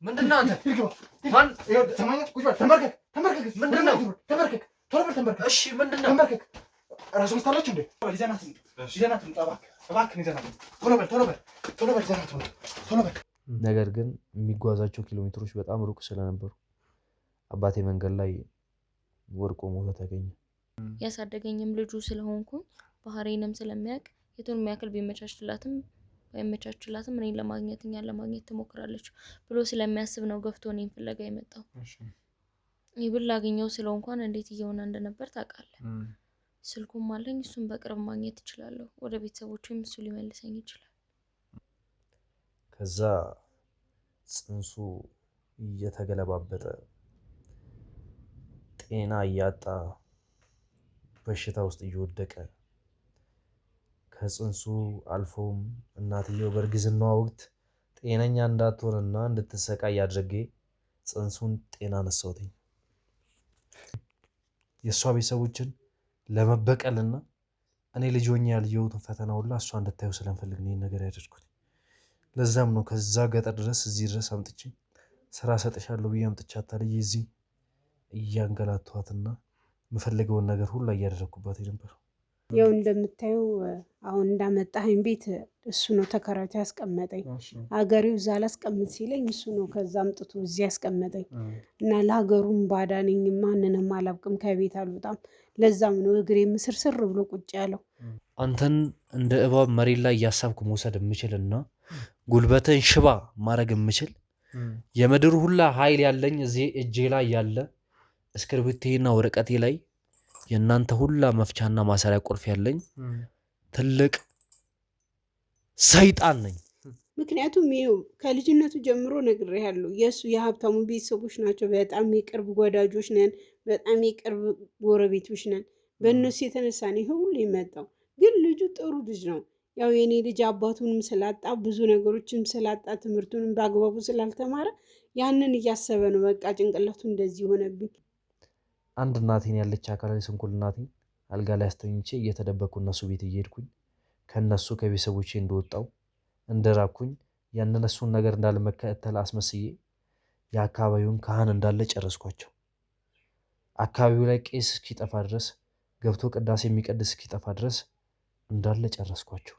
ምንድነው አንተ ማን ሰማኛ ቁጭ በል ተንበርከክ ምንድነው ተንበርከክ ቶሎ በል ተንበርከክ እሺ ምንድነው ተንበርከክ ራስህ መስታላችሁ እንዴ ይዘናት እባክህ ይዘናት ቶሎ በል ይዘናት ቶሎ በል ነገር ግን የሚጓዛቸው ኪሎ ሜትሮች በጣም ሩቅ ስለነበሩ አባቴ መንገድ ላይ ወርቆ ሞቶ ተገኘ። ያሳደገኝም ልጁ ስለሆንኩ ባህሪንም ስለሚያውቅ የቱንም ያክል ቢመቻችላትም ባይመቻችላትም እኔን እኛን ለማግኘት ትሞክራለች ብሎ ስለሚያስብ ነው ገፍቶ እኔን ፍለጋ የመጣው። ይብል ላገኘው ስለው እንኳን እንዴት እየሆነ እንደነበር ታውቃለህ። ስልኩም አለኝ፣ እሱን በቅርብ ማግኘት እችላለሁ። ወደ ቤተሰቦቼም እሱ ሊመልሰኝ ይችላል። ከዛ ጽንሱ እየተገለባበጠ ጤና እያጣ በሽታ ውስጥ እየወደቀ ከጽንሱ አልፎም እናትየው በእርግዝናዋ ወቅት ጤነኛ እንዳትሆንና እንድትሰቃይ አድርጌ ጽንሱን ጤና ነሳውትኝ። የእሷ ቤተሰቦችን ለመበቀልና እኔ ልጅ ሆኜ ያልየሁትን ፈተና ሁላ እሷ እንድታየው ስለምፈልግ ነው ይሄን ነገር ያደርኩት። ለዛም ነው ከዛ ገጠር ድረስ እዚህ ድረስ አምጥቼ ስራ ሰጥሻለሁ ብዬ አምጥቻት ታዲያ እዚህ እያንገላቷትና የምፈልገውን ነገር ሁሉ እያደረኩባት ነበር። ያው እንደምታየው አሁን እንዳመጣኸኝ ቤት እሱ ነው ተከራይቶ ያስቀመጠኝ። አገሬው እዛ ላስቀምጥ ሲለኝ እሱ ነው ከዛ አምጥቶ እዚህ ያስቀመጠኝ እና ለሀገሩም ባዳ ነኝ፣ ማንንም አላውቅም፣ ከቤት አልወጣም። ለዛም ነው እግሬ ምስርስር ብሎ ቁጭ ያለው። አንተን እንደ እባብ መሬት ላይ እያሳብኩ መውሰድ የምችልና ጉልበትን ሽባ ማድረግ የምችል የምድር ሁላ ኃይል ያለኝ እዚህ እጄ ላይ ያለ እስክርቢቶና ወረቀቴ ላይ የእናንተ ሁላ መፍቻና ማሰሪያ ቁልፍ ያለኝ ትልቅ ሰይጣን ነኝ። ምክንያቱም ይኸው ከልጅነቱ ጀምሮ ነግሬሃለሁ፣ የእሱ የሀብታሙ ቤተሰቦች ናቸው። በጣም የቅርብ ወዳጆች ነን፣ በጣም የቅርብ ጎረቤቶች ነን። በእነሱ የተነሳ ነው ይሄ ሁሉ የመጣው። ግን ልጁ ጥሩ ልጅ ነው። ያው የኔ ልጅ አባቱንም ስላጣ ብዙ ነገሮችን ስላጣ ትምህርቱንም በአግባቡ ስላልተማረ ያንን እያሰበ ነው በቃ ጭንቅላቱ እንደዚህ ሆነብኝ። አንድ እናቴን ያለች አካላዊ ስንኩል እናቴን አልጋ ላይ አስተኝቼ እየተደበኩ እነሱ ቤት እየሄድኩኝ ከነሱ ከቤተሰቦቼ እንደወጣው እንደራኩኝ ያንን እሱን ነገር እንዳልመከተል አስመስዬ የአካባቢውን ካህን እንዳለ ጨረስኳቸው። አካባቢው ላይ ቄስ እስኪጠፋ ድረስ ገብቶ ቅዳሴ የሚቀድስ እስኪጠፋ ድረስ እንዳለ ጨረስኳቸው።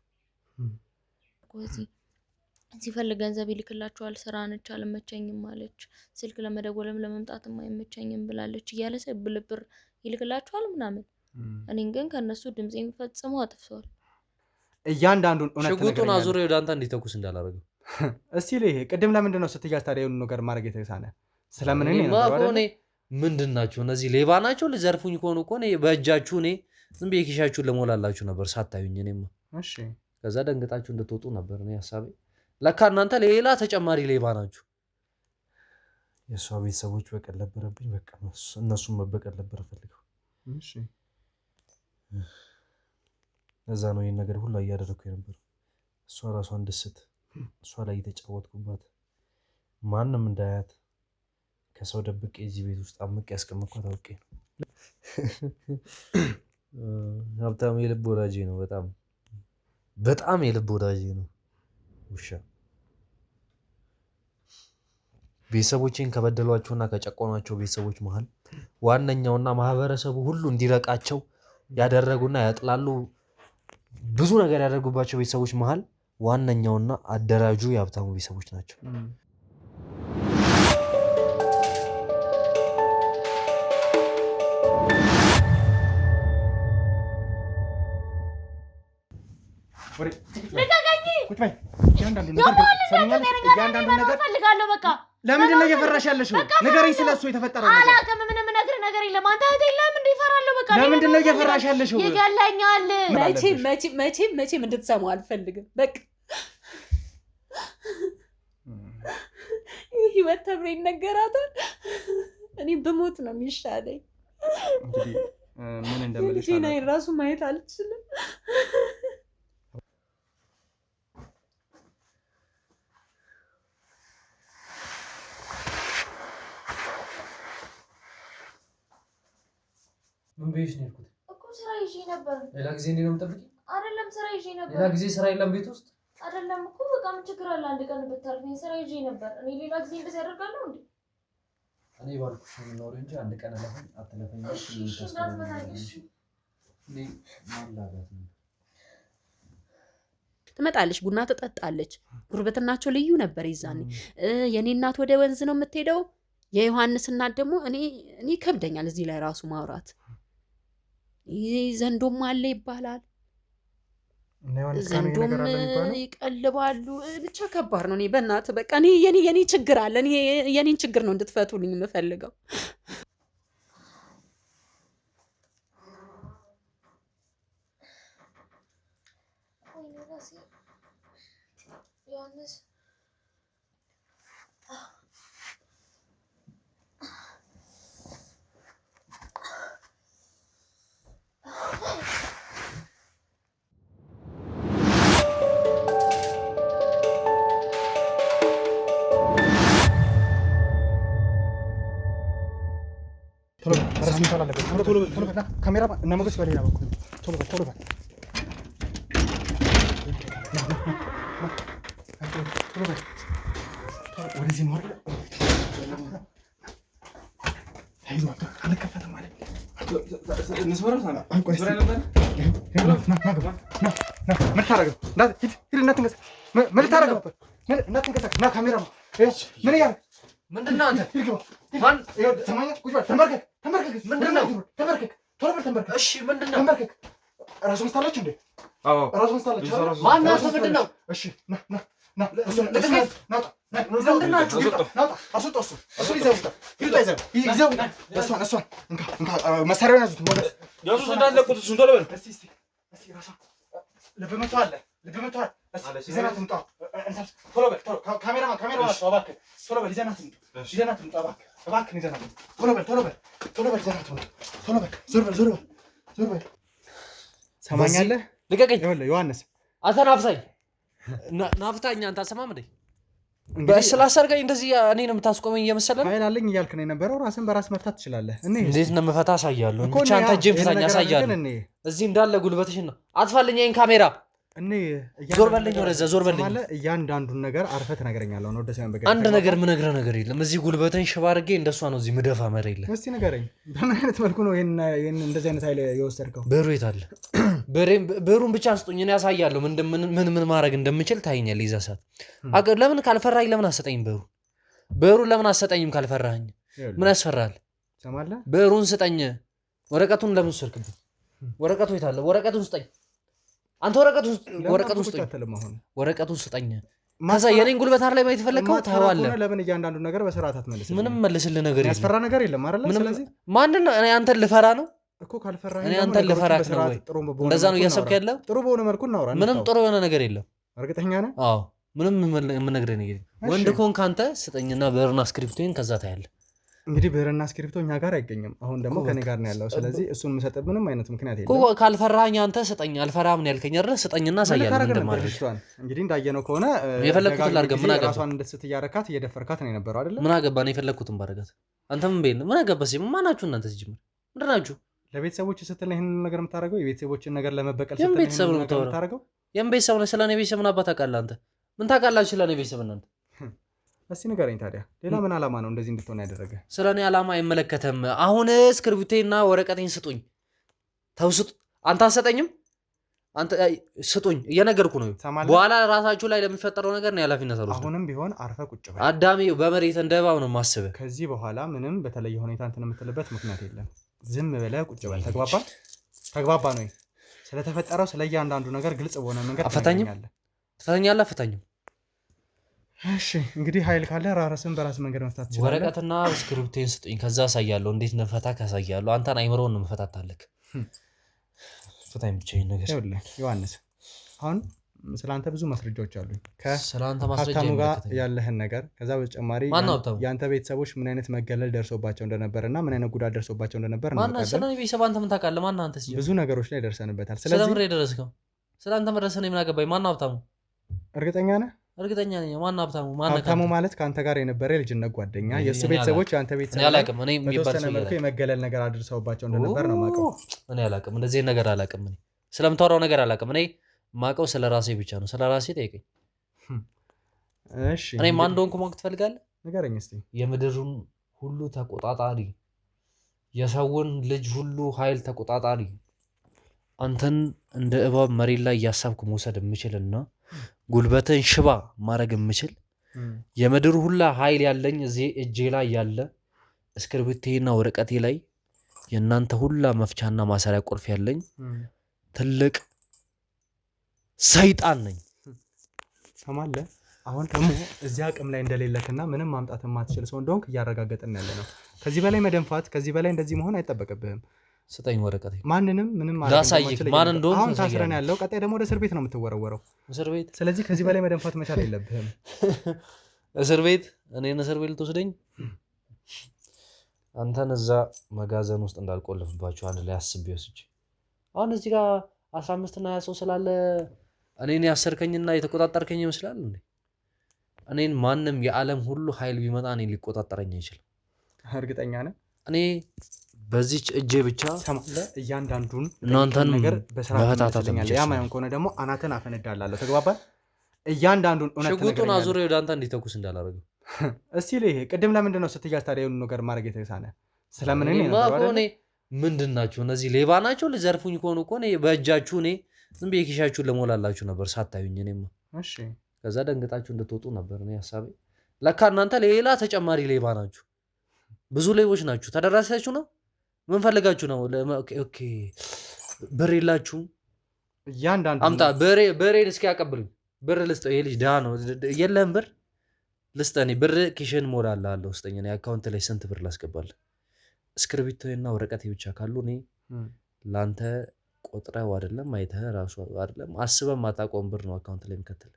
ሲፈልግ ገንዘብ ይልክላቸዋል። ስራ ነች አልመቸኝም አለች፣ ስልክ ለመደወልም ለመምጣትም አይመቸኝም ብላለች እያለ ብልብር ይልክላቸዋል ምናምን። እኔን ግን ከነሱ ድምጼን ፈጽሞ አጥፍቷል። እያንዳንዱን እውነት ሽጉጡን አዙሬ ወደ አንተ እንዲተኩስ እንዳላረገው እስቲ ለይ ቅድም ለምንድን ነው ስትያዝ ታዲያ የሆነ ነገር ማድረግ የተሳነ ስለምን እኔ ነው አይደል? ምንድን ናቸው እነዚህ? ሌባ ናቸው። ልዘርፉኝ ከሆኑ እኮ እኔ በእጃችሁ እኔ ዝም ብዬ ኪሻችሁን ለሞላላችሁ ነበር ሳታዩኝ። እኔማ እሺ ከዛ ደንግጣችሁ እንድትወጡ ነበር እኔ ሐሳቤ። ለካ እናንተ ሌላ ተጨማሪ ሌባ ናችሁ። የእሷ ቤተሰቦች በቀል ነበረብኝ። በቃ እነሱም መበቀል ነበር ፈልገው። እሺ ለዛ ነው ይሄን ነገር ሁሉ እያደረኩ የነበረው። እሷ ራሷን ደስት እሷ ላይ እየተጫወትኩባት ማንም እንዳያት ከሰው ደብቄ እዚህ ቤት ውስጥ አምቄ ያስቀመጥኳት አውቄ ነው። ሀብታሙ የልብ ወዳጄ ነው። በጣም የልብ ወዳጄ ነው። ውሻ ቤተሰቦቼን ከበደሏቸውና ከጨቆኗቸው ቤተሰቦች መሃል ዋነኛውና ማህበረሰቡ ሁሉ እንዲረቃቸው ያደረጉና ያጥላሉ ብዙ ነገር ያደርጉባቸው ቤተሰቦች መሃል ዋነኛውና አደራጁ የሀብታሙ ቤተሰቦች ናቸው። ለምንድን ነው እየፈራሽ ያለሽው? ንገረኝ ስለሱ የተፈጠረው ነገር። አላውቅም፣ ምንም ነገር የለም። አንተ አይደለም እንዴ እፈራለሁ። በቃ ለምንድን ነው እየፈራሽ ያለሽው? ይገለኛል። መቼም እንድትሰማው አልፈልግም። በቃ ህይወት ተብሎ ይነገራታል። እኔ በሞት ነው የሚሻለኝ። እንግዲህ ምን እንደምልሽ ራሱ ማየት አልችልም። ምን ቤሽ ነው ያልኩት እኮ ስራ ይዤ ነበር። ሌላ ጊዜ እንዴ ነው የምጠብቂኝ? አይደለም ስራ ይዤ ነበር። ሌላ ጊዜ ስራ የለም ቤት ውስጥ አይደለም እኮ በቃ ምን ችግር አለ? አንድ ቀን ብታርፈኝ ስራ ይዤ ነበር። እኔ ሌላ ጊዜ እንደዚህ አደርጋለሁ እንዴ? እኔ ባልኩሽ ነው የምኖረው እንጂ አንድ ቀን አለፈኝ አትለፈኝ ትመጣለች፣ ቡና ትጠጣለች። ጉርብትናቸው ልዩ ነበር ይዛኔ። የኔ እናት ወደ ወንዝ ነው የምትሄደው። የዮሐንስ እናት ደግሞ እኔ ከብደኛል እዚህ ላይ ራሱ ማውራት። ዘንዶም አለ ይባላል፣ ዘንዶም ይቀልባሉ። ብቻ ከባድ ነው። እኔ በእናትህ በቃ የኔ ችግር አለ። የኔን ችግር ነው እንድትፈቱልኝ የምፈልገው። ዮሐንስ ካሜራ እና ሞገስ በሌላ በኩል ቶሎ በል ወደዚህ ነው አይደል? አልከፈተም ማለት መሳሪያውን ያዙት። ያዙት እንዳለቁት እሱን ቶሎ በል። ልብ መቷል። ይዘናት እንጣ። ቶሎ በል ካሜራማን እባክህ ቶሎ በል ይዘናት እንጣ እባክህ ይዘናት። ቶሎ በል ይዘናት ቶሎ በል። ዞር በል ሰማኛለህ? ልቀቀኝ። ይኸውልህ ዮሐንስ አተናፍሳኝ ናፍታኛ አንተ አሰማም እንዴ? በስላሰርጋኝ እንደዚህ እኔን የምታስቆመኝ እየመሰለህ ኃይል አለኝ እያልክ ነው የነበረው። ራስን በራስ መፍታት ትችላለህ። እንዴት ነው የምፈታ? አሳያለሁ። ብቻ አንተ እጄን ፍታኝ፣ አሳያለሁ። እዚህ እንዳለ ጉልበትሽን ነው። አጥፋልኝ ይሄን ካሜራ። ዞር በልኝ፣ ወደዛ ዞር በልኝ። እያንዳንዱን ነገር አርፈህ ትነግረኛለህ ነው። ደስ ያንበገ አንድ ነገር ምነግርህ ነገር የለም። እዚህ ጉልበትን ሽባ አድርጌ እንደሷ ነው እዚህ ምደፋ መረ የለም። እስቲ ንገረኝ፣ በምን አይነት መልኩ ነው ይሄን እንደዚህ አይነት ኃይል የወሰድከው? ብሩ የት አለ? ብሩን ብቻ አስጡኝ፣ እኔ ያሳያለሁ ምን ማድረግ እንደምችል ታይኛለህ። ይዛ ሰዓት ለምን ካልፈራኝ ለምን አሰጠኝ? ብሩን ለምን አሰጠኝም? ካልፈራኝ ምን ያስፈራል? ሰማለህ? ብሩን ስጠኝ። ወረቀቱን ለምን ወሰድክብኝ? ወረቀቱ የት አለ? ወረቀቱን ስጠኝ። አንተ ወረቀቱን ስጠኝ። ከዛ የኔን ጉልበት ላይ ማየት ፈለግከው ታዋለህ። ለምን እያንዳንዱ ነገር በስርዓት አትመልስልኝ? ምንም መልስልህ ነገር የለም። ያስፈራ ነገር የለም አይደል? ስለዚህ ማንን ነው እኔ አንተን ልፈራ ነው እኮ? ካልፈራህ እኔ አንተን ልፈራክ ነው ወይ? እንደዛ ነው እያሰብክ ያለው? ጥሩ በሆነ መልኩ እናውራ። ምንም ጥሩ የሆነ ነገር የለም። እርግጠኛ ነህ? አዎ፣ ምንም የምነግርህ ነገር የለም። ወንድ ከሆንክ አንተ ስጠኝና ብዕርና እስክሪፕቶን ከዛ ታያለህ። እንግዲህ ብዕርና እስክሪፕቶ እኛ ጋር አይገኝም። አሁን ደግሞ ከኔ ጋር ነው ያለው። ስለዚህ እሱን የምሰጥህ ምንም አይነት ምክንያት የለም። ካልፈራኸኝ አንተ ስጠኝ። አልፈራህም ነው ያልከኝ አይደል? ስጠኝና አሳያለሁ እንደማድረግ። እንግዲህ እንዳየነው ከሆነ የፈለኩትን ላድርግ። ምን አገባህ? ራሷን እንድትስት እያረካት እየደፈርካት ነው የነበረው አይደል? ምን አገባህ? ነው የፈለኩትን ባረጋት። አንተ ምን ቤት ምን አገባህ? ማናችሁ እናንተ ሲጀምር ምንድን ናችሁ? ለቤተሰቦች ስትል ይሄን ነገር የምታደርገው የቤተሰቦችን ነገር ለመበቀል ስትል ቤተሰብ ነው የምታደርገው። የምን ቤተሰብ ነው? ስለኔ ቤተሰብ ምን አባት ታውቃለህ አንተ? ምን ታውቃላችሁ ስለኔ ቤተሰብ እናንተ? እስቲ ንገረኝ ታዲያ ሌላ ምን ዓላማ ነው እንደዚህ እንድትሆን ያደረገ? ስለኔ ዓላማ አይመለከተም። አሁን እስክሪብቴና ወረቀቴን ስጡኝ። ተውስጥ አንተ አሰጠኝም። አንተ ስጡኝ እየነገርኩ ነው። በኋላ ራሳችሁ ላይ ለሚፈጠረው ነገር ነው ኃላፊነት አልወስድም። አሁንም ቢሆን አርፈ ቁጭ በል። አዳሚ በመሬት እንደባው ነው ማስበህ። ከዚህ በኋላ ምንም በተለየ ሁኔታ እንትን የምትልበት ምክንያት የለም። ዝም ብለህ ቁጭ በል። ተግባባ ነው። ስለተፈጠረው ስለእያንዳንዱ ነገር ግልጽ በሆነ መንገድ ትፈተኛለህ። አፈታኝም። እሺ እንግዲህ ኃይል ካለ ራስን በራስ መንገድ መፍታት ትችላለህ። ወረቀትና እስክሪፕቴን ስጡኝ፣ ከዛ አሳያለሁ እንዴት ነፈታ ካሳያለሁ። አንተን አይምሮውን ነው መፈታታለክ። ፈታኝ ብቻ ይሄን ነገር ይኸውልህ ዮሐንስ፣ አሁን ስላንተ ብዙ ማስረጃዎች አሉኝ። ከስላንተ ማስረጃ ጋር ያለህን ነገር ከዛ በተጨማሪ ያንተ ቤተሰቦች ምን አይነት መገለል ደርሶባቸው እንደነበርና ምን አይነት ጉዳት ደርሶባቸው እንደነበር ነው። ማን ስለኔ ቤተሰብ አንተ ምን ታውቃለህ? ማን አንተ ሲጀምር ብዙ ነገሮች ላይ ደርሰንበታል። ስለዚህ ስለምን ደረስከው? ስላንተ መድረስህ ነው ምን አገባኝ? ማን ሀብታሙ? እርግጠኛ ነህ? እርግጠኛ ነኝ። ማን ሀብታሙ? ሀብታሙ ማለት ከአንተ ጋር የነበረ የልጅነት ጓደኛ፣ የእሱ ቤተሰቦች የአንተ ቤተሰብ አላውቅም። እኔ የሚባል ሰው መልኩ የመገለል ነገር አድርሰውባቸው እንደነበር ነው የማውቀው። እኔ አላውቅም፣ እንደዚህ ነገር አላውቅም። እኔ ስለምታወራው ነገር አላውቅም። እኔ የማውቀው ስለ ራሴ ብቻ ነው። ስለ ራሴ ጠይቀኝ። እሺ እኔ ማን እንደሆንኩ ማወቅ ትፈልጋለህ? ንገረኝ እስቲ። የምድሩን ሁሉ ተቆጣጣሪ፣ የሰውን ልጅ ሁሉ ኃይል ተቆጣጣሪ፣ አንተን እንደ እባብ መሬት ላይ እያሳብኩ መውሰድ የምችልና ጉልበትን ሽባ ማድረግ የምችል የምድር ሁላ ኃይል ያለኝ እዚህ እጄ ላይ ያለ እስክርቢቴና ወረቀቴ ላይ የእናንተ ሁላ መፍቻና ማሰሪያ ቁልፍ ያለኝ ትልቅ ሰይጣን ነኝ። ሰማለህ? አሁን ደግሞ እዚህ አቅም ላይ እንደሌለክና ምንም ማምጣት የማትችል ሰው እንደሆንክ እያረጋገጥን ያለ ነው። ከዚህ በላይ መደንፋት፣ ከዚህ በላይ እንደዚህ መሆን አይጠበቅብህም። ስጠኝ ወረቀቴ። ማንንም ምንም ላሳይክ ማን እንደሆንኩ። አሁን ታስረን ያለው ቀጣይ ደግሞ ወደ እስር ቤት ነው የምትወረወረው። እስር ቤት? ስለዚህ ከዚህ በላይ መደንፋት መቻል የለብህም። እስር ቤት? እኔን እስር ቤት ልትወስደኝ? አንተን እዛ መጋዘን ውስጥ እንዳልቆልፍባቸው አንድ ላይ አስቤ ወስጄ አሁን እዚህ ጋር 15 እና 20 ሰው ስላለ እኔን ያሰርከኝና የተቆጣጠርከኝ ይመስላል እንዴ? እኔን ማንም የዓለም ሁሉ ኃይል ቢመጣ እኔን ሊቆጣጠረኝ አይችልም። እርግጠኛ ነህ? እኔ በዚች እጄ ብቻ እያንዳንዱን እናንተን ነገር በስርዓት ያ ማይሆን ከሆነ ደግሞ አናተን አፈነዳላለሁ። ተግባባን? እያንዳንዱን ሽጉጡን አዙሬ ወደ አንተ እንዲተኩስ እንዳላረገው እስቲ ልህ ቅድም ለምንድን ነው ስትያዝ ታዲያ የሆኑ ነገር ማድረግ የተሳነ? ስለምን እኔ ምንድን ናቸው እነዚህ? ሌባ ናቸው? ልዘርፉኝ ከሆኑ እኮ በእጃችሁ እኔ ዝም ብዬ ኪሻችሁን ለሞላላችሁ ነበር ሳታዩኝ። እኔማ እሺ፣ ከዛ ደንግጣችሁ እንድትወጡ ነበር እኔ ሀሳቤ። ለካ እናንተ ሌላ ተጨማሪ ሌባ ናችሁ። ብዙ ሌቦች ናችሁ። ተደራሳችሁ ነው? ምን ፈልጋችሁ ነው? ኦኬ፣ ብር የላችሁም? እያንዳንዱ አምጣ ብሬን እስኪ ያቀብሉኝ። ብር ልስጠው። ይሄ ልጅ ድሃ ነው። የለህም ብር? ልስጠህ። እኔ ብር ኪሽን ሞላለሁ። ስጠኝ። እኔ አካውንት ላይ ስንት ብር ላስገባልህ? እስክርቢቶና ወረቀቴ ብቻ ካሉ እኔ ለአንተ ቆጥረው አይደለም አይተህ ራሱ አይደለም አስበህ ማታውቀውን ብር ነው አካውንት ላይ የሚከተል።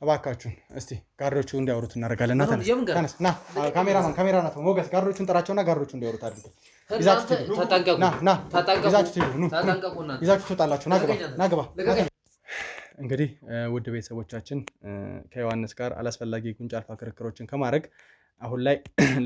እባካችሁን እስቲ ጋርዶቹ እንዲያወሩት እናደርጋለን። ተነስ ና፣ ካሜራ ናት። ሞገስ ጋርዶቹን ጠራቸውና ጋርዶቹ እንዲያወሩት አድርገው። ይዛችሁ ትወጣላችሁ። ና ግባ። እንግዲህ ውድ ቤተሰቦቻችን ከዮሐንስ ጋር አላስፈላጊ ጉንጫ አልፋ ክርክሮችን ከማድረግ አሁን ላይ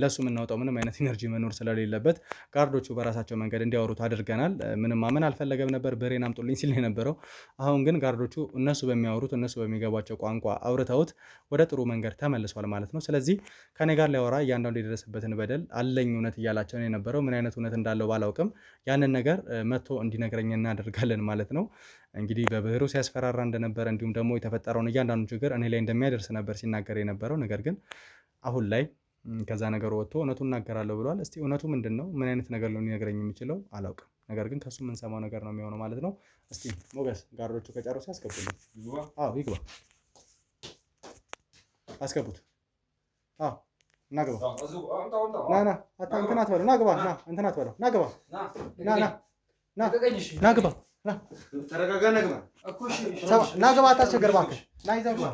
ለሱ የምናወጣው ምንም አይነት ኢነርጂ መኖር ስለሌለበት ጋርዶቹ በራሳቸው መንገድ እንዲያወሩት አድርገናል። ምንም ማመን አልፈለገም ነበር፣ ብሬን አምጡልኝ ሲል የነበረው። አሁን ግን ጋርዶቹ እነሱ በሚያወሩት እነሱ በሚገባቸው ቋንቋ አውርተውት ወደ ጥሩ መንገድ ተመልሷል ማለት ነው። ስለዚህ ከኔ ጋር ሊያወራ እያንዳንዱ የደረሰበትን በደል አለኝ እውነት እያላቸው የነበረው ምን አይነት እውነት እንዳለው ባላውቅም ያንን ነገር መጥቶ እንዲነግረኝ እናደርጋለን ማለት ነው። እንግዲህ በብሔሩ ሲያስፈራራ እንደነበረ እንዲሁም ደግሞ የተፈጠረውን እያንዳንዱ ችግር እኔ ላይ እንደሚያደርስ ነበር ሲናገር የነበረው። ነገር ግን አሁን ላይ ከዛ ነገሩ ወጥቶ እውነቱን እናገራለሁ ብሏል። እስቲ እውነቱ ምንድን ነው? ምን አይነት ነገር ነው ሊነግረኝ የሚችለው አላውቅም። ነገር ግን ከሱ የምንሰማው ነገር ነው የሚሆነው ማለት ነው። እስቲ ሞገስ ጋርዶቹ ከጨረሱ ያስገቡልኝ። አዎ ይግባ፣ አስገቡት። አዎ እና ግባ። ና እንትን አትበለው። ና ግባ። ና እንትን አትበለው። ና ግባ። ና ግባ። ተረጋጋ። ና ግባ። አታስቸግር እባክህ። ና ይዘህ ግባ።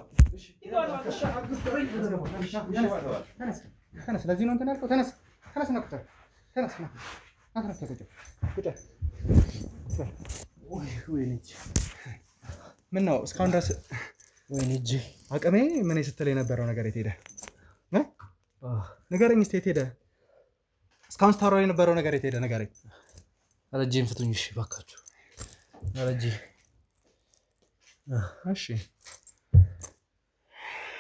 ተነስ። ለዚህ ነው እንትን ያልከው። ተነስ። ምን ነው እስካሁን ድረስ አቅሜ ምን ስትል የነበረው ነገር የት ሄደ? ንገረኝ እስኪ የት ሄደ? እስካሁን ስታወራው የነበረው ነገር የት ሄደ? ንገረኝ። ረጅም ፍቱኝ እሺ እባካችሁ። እሺ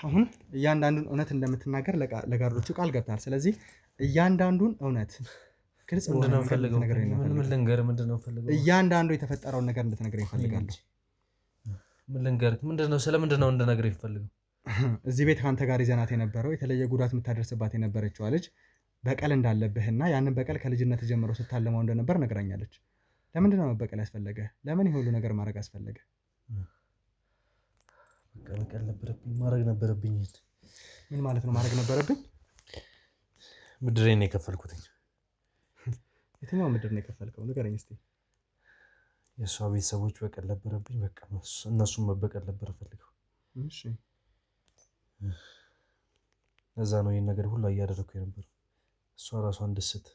አሁን እያንዳንዱን እውነት እንደምትናገር ለጋርዶቹ ቃል ገብታል። ስለዚህ እያንዳንዱን እውነት ግልጽ ምንድነው ፈልገው? ምን ልንገር? ምንድነው ፈልገው? እያንዳንዱ የተፈጠረውን ነገር እንድትነግረኝ እፈልጋለሁ። ምን ልንገር? ምንድነው? ስለምንድነው እንድነግርህ ይፈልገው? እዚህ ቤት ካንተ ጋር ይዘናት የነበረው የተለየ ጉዳት የምታደርስባት የነበረችዋ ልጅ በቀል እንዳለብህና ያንን በቀል ከልጅነት ጀምሮ ስታለመው እንደነበር ነግራኛለች። ለምንድነው መበቀል ያስፈለገ? ለምን ይሄ ሁሉ ነገር ማድረግ አስፈለገ? በቀል ነበረብኝ፣ ማድረግ ነበረብኝ። ምን ማለት ነው ማድረግ ነበረብኝ? ምድሬን ነው የከፈልኩትኝ። የትኛው ምድር ነው የከፈልከው? ንገረኝ እስቲ። የእሷ ቤተሰቦች በቀል ነበረብኝ። በቃ እነሱም መበቀል ነበር ፈልገው። እሺ ለዛ ነው ይህን ነገር ሁሉ እያደረግኩ የነበረው። እሷ ራሷን እንድስት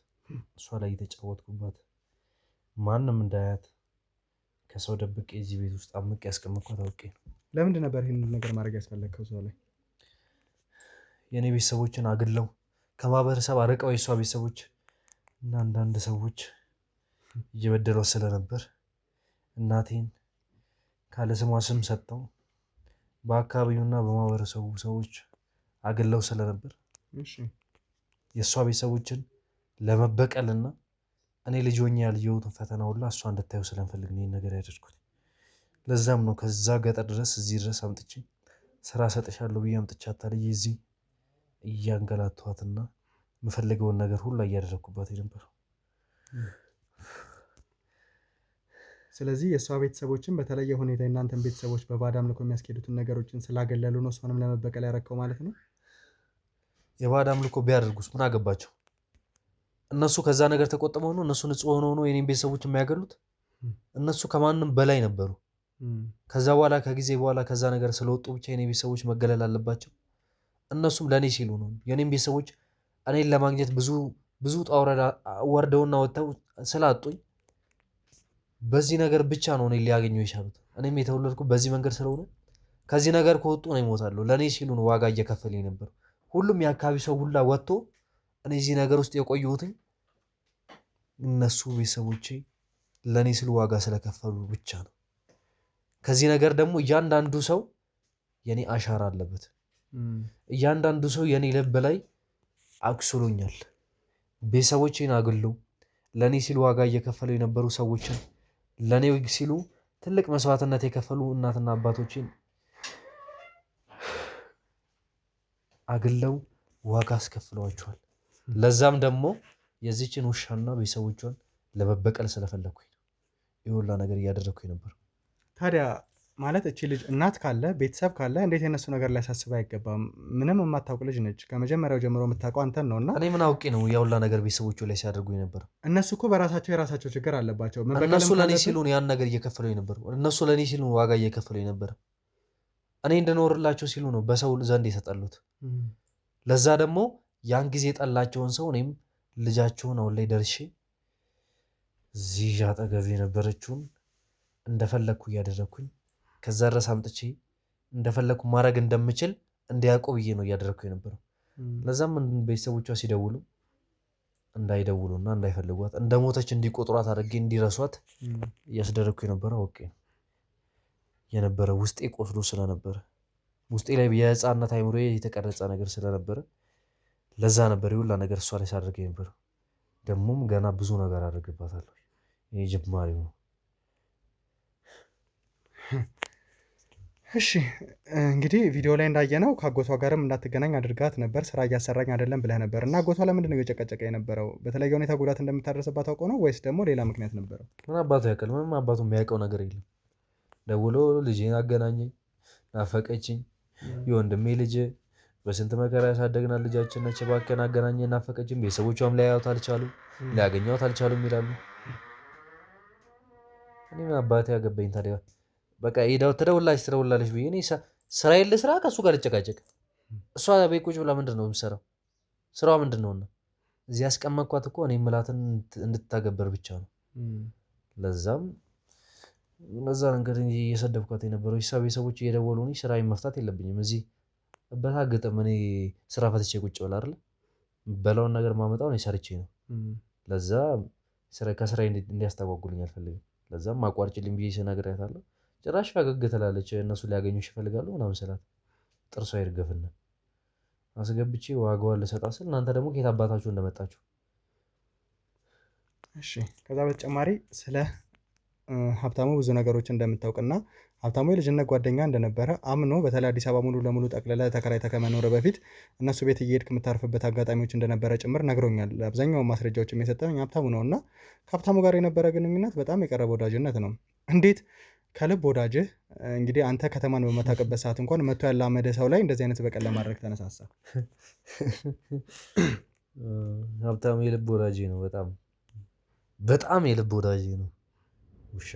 እሷ ላይ የተጫወትኩባት ማንም እንዳያት ከሰው ደብቄ እዚህ ቤት ውስጥ አምቄ ያስቀመጥኳት አውቄ ነው። ለምንድን ነበር ይህን ነገር ማድረግ ያስፈለግከው? ሰው ላይ የእኔ ቤተሰቦችን አግለው ከማህበረሰብ አርቀው የእሷ ቤተሰቦች እና አንዳንድ ሰዎች እየበደለው ስለነበር እናቴን ካለ ስሟ ስም ሰጥተው በአካባቢውና በማህበረሰቡ ሰዎች አግለው ስለነበር የእሷ ቤተሰቦችን ለመበቀልና እኔ ልጅ ሆኜ ያልየሁትን ፈተና ሁላ እሷ እንድታየው ስለምፈልግ ነው ይሄን ነገር ያደረኩት። ለዛም ነው ከዛ ገጠር ድረስ እዚህ ድረስ አምጥቼ ስራ ሰጥሻለሁ ብዬ አምጥቻት ታዲያ እዚህ እያንገላቷትና የምፈልገውን ነገር ሁሉ እያደረኩባት ነበር። ስለዚህ የእሷ ቤተሰቦችን በተለየ ሁኔታ እናንተን ቤተሰቦች በባዕድ አምልኮ የሚያስኬዱትን ነገሮችን ስላገለሉ ነው እሷንም ለመበቀል ያረከው ማለት ነው። የባዕድ አምልኮ ቢያደርጉስ ምን አገባቸው? እነሱ ከዛ ነገር ተቆጥበው ነው እነሱ ንጹህ ሆነው ነው የኔን ቤተሰቦች የሚያገሉት? እነሱ ከማንም በላይ ነበሩ። ከዛ በኋላ ከጊዜ በኋላ ከዛ ነገር ስለወጡ ብቻ የኔ ቤተሰቦች መገለል አለባቸው? እነሱም ለኔ ሲሉ ነው። የኔን ቤተሰቦች እኔን ለማግኘት ብዙ ጣውረዳ ወርደውና ወጥተው ስላጡኝ በዚህ ነገር ብቻ ነው እኔ ሊያገኙ የቻሉት። እኔም የተወለድኩት በዚህ መንገድ ስለሆነ ከዚህ ነገር ከወጡ ነው ይሞታሉ። ለኔ ሲሉ ነው ዋጋ እየከፈለኝ ነበር። ሁሉም የአካባቢ ሰው ሁላ ወጥቶ እኔ እዚህ ነገር ውስጥ የቆየሁትኝ እነሱ ቤተሰቦቼ ለኔ ሲሉ ዋጋ ስለከፈሉ ብቻ ነው። ከዚህ ነገር ደግሞ እያንዳንዱ ሰው የኔ አሻራ አለበት። እያንዳንዱ ሰው የኔ ልብ ላይ አክስሎኛል። ቤተሰቦቼን አግለው ለኔ ሲሉ ዋጋ እየከፈሉ የነበሩ ሰዎችን ለኔ ሲሉ ትልቅ መስዋዕትነት የከፈሉ እናትና አባቶችን አግለው ዋጋ አስከፍለዋቸዋል። ለዛም ደግሞ የዚችን ውሻና ቤተሰቦቿን ለመበቀል ስለፈለኩኝ ነው ይሄ ሁላ ነገር እያደረኩኝ ነበር። ታዲያ ማለት እቺ ልጅ እናት ካለ ቤተሰብ ካለ እንዴት የነሱ ነገር ሊያሳስብ አይገባም? ምንም የማታውቅ ልጅ ነች። ከመጀመሪያው ጀምሮ የምታውቀው አንተን ነውና እኔ ምን አውቄ ነው ያ ሁላ ነገር ቤተሰቦቹ ላይ ሲያደርጉኝ ነበር? እነሱ እኮ በራሳቸው የራሳቸው ችግር አለባቸው። እነሱ ለኔ ሲሉ ነው ያን ነገር እየከፈሉኝ ነበር። እነሱ ለኔ ሲሉ ነው ዋጋ እየከፈሉኝ ነበር። እኔ እንድኖርላቸው ሲሉ ነው በሰው ዘንድ የተጠሉት። ለዛ ደግሞ ያን ጊዜ ጠላቸውን ሰው እኔም ልጃቸውን አሁን ላይ ደርሼ እዚህ አጠገቤ የነበረችውን እንደፈለግኩ እያደረግኩኝ ከዛ ድረስ አምጥቼ እንደፈለግኩ ማድረግ እንደምችል እንዲያውቁ ብዬ ነው እያደረግኩ የነበረው። ለዛም ቤተሰቦቿ ሲደውሉ እንዳይደውሉና እንዳይፈልጓት እንደሞተች እንዲቆጥሯት አድርጌ እንዲረሷት እያስደረግኩ የነበረው ኦኬ የነበረ ውስጤ ቆስሎ ስለነበረ ውስጤ ላይ የህፃንነት አይምሮ የተቀረጸ ነገር ስለነበረ ለዛ ነበር ይሁላ ነገር እሷ ላይ ሳደርግ የነበረው። ደግሞም ገና ብዙ ነገር አደርግባታለሁ። ይሄ ጅማሬው ነው። እሺ እንግዲህ ቪዲዮ ላይ እንዳየነው ከአጎቷ ጋርም እንዳትገናኝ አድርጋት ነበር። ስራ እያሰራኝ አይደለም ብለህ ነበር እና አጎቷ ለምንድን ነው እየጨቀጨቀ የነበረው? በተለየ ሁኔታ ጉዳት እንደምታደርስባት አውቀው ነው ወይስ ደግሞ ሌላ ምክንያት ነበረው? ምን አባቱ ያውቃል? ምንም አባቱ የሚያውቀው ነገር የለም። ደውሎ ልጄን አገናኘኝ፣ ናፈቀችኝ፣ የወንድሜ ልጅ በስንት መከራ ያሳደግናት ልጃችን ነች፣ እባክህን አገናኘኝ፣ ናፈቀችኝ፣ ቤተሰቦቿም ሊያዩት አልቻሉም፣ ሊያገኟት አልቻሉም ይላሉ። እኔ ምን አባቴ ያገባኝ ታዲያ? በቃ ሄዳው ትደውላለች ብዬ እኔ ስራዬን ልስራ ከእሱ ጋር ልጨቃጨቅ? እሷ ቤት ቁጭ ብላ ምንድን ነው የምትሰራው? ስራዋ ምንድን ነውና? እዚህ ያስቀመጥኳት እኮ እኔ የምላትን እንድታገበር ብቻ ነው። ለዛም እነዛ ነገር እየሰደብኳት የነበረው ቤተሰቦች እየደወሉ እኔ ስራዬን መፍታት የለብኝም እዚህ በታገጠም እኔ ስራ ፈትቼ ቁጭ ብላ አይደል በላውን ነገር ማመጣው እኔ ሰርቼ ነው። ለዛ ከስራዬ እንዲያስተጓጉልኝ አልፈልግም። ለዛም አቋርጭልኝ ብዬ ስነግራታለሁ። ጭራሽ ፈገግ ትላለች። እነሱ ሊያገኙሽ ይፈልጋሉ ምናምን ስላት ጥርሷ ይርገፍና አስገብቼ ዋጋዋን ልሰጣት ስል እናንተ ደግሞ ከየት አባታችሁ እንደመጣችሁ። እሺ ከዛ በተጨማሪ ስለ ሀብታሙ ብዙ ነገሮች እንደምታውቅና ሀብታሙ የልጅነት ጓደኛ እንደነበረ አምኖ በተለይ አዲስ አበባ ሙሉ ለሙሉ ጠቅልለህ ተከራይተህ ከመኖር በፊት እነሱ ቤት እየሄድክ የምታርፍበት አጋጣሚዎች እንደነበረ ጭምር ነግሮኛል። አብዛኛውን ማስረጃዎች የሰጠኝ ሀብታሙ ነው እና ከሀብታሙ ጋር የነበረ ግንኙነት በጣም የቀረበ ወዳጅነት ነው። እንዴት ከልብ ወዳጅህ እንግዲህ አንተ ከተማን በመታቀበት ሰዓት እንኳን መቶ ያላመደ ሰው ላይ እንደዚህ አይነት በቀል ለማድረግ ተነሳሳ? ሀብታሙ የልብ ወዳጄ ነው። በጣም የልብ ወዳጄ ነው። ውሻ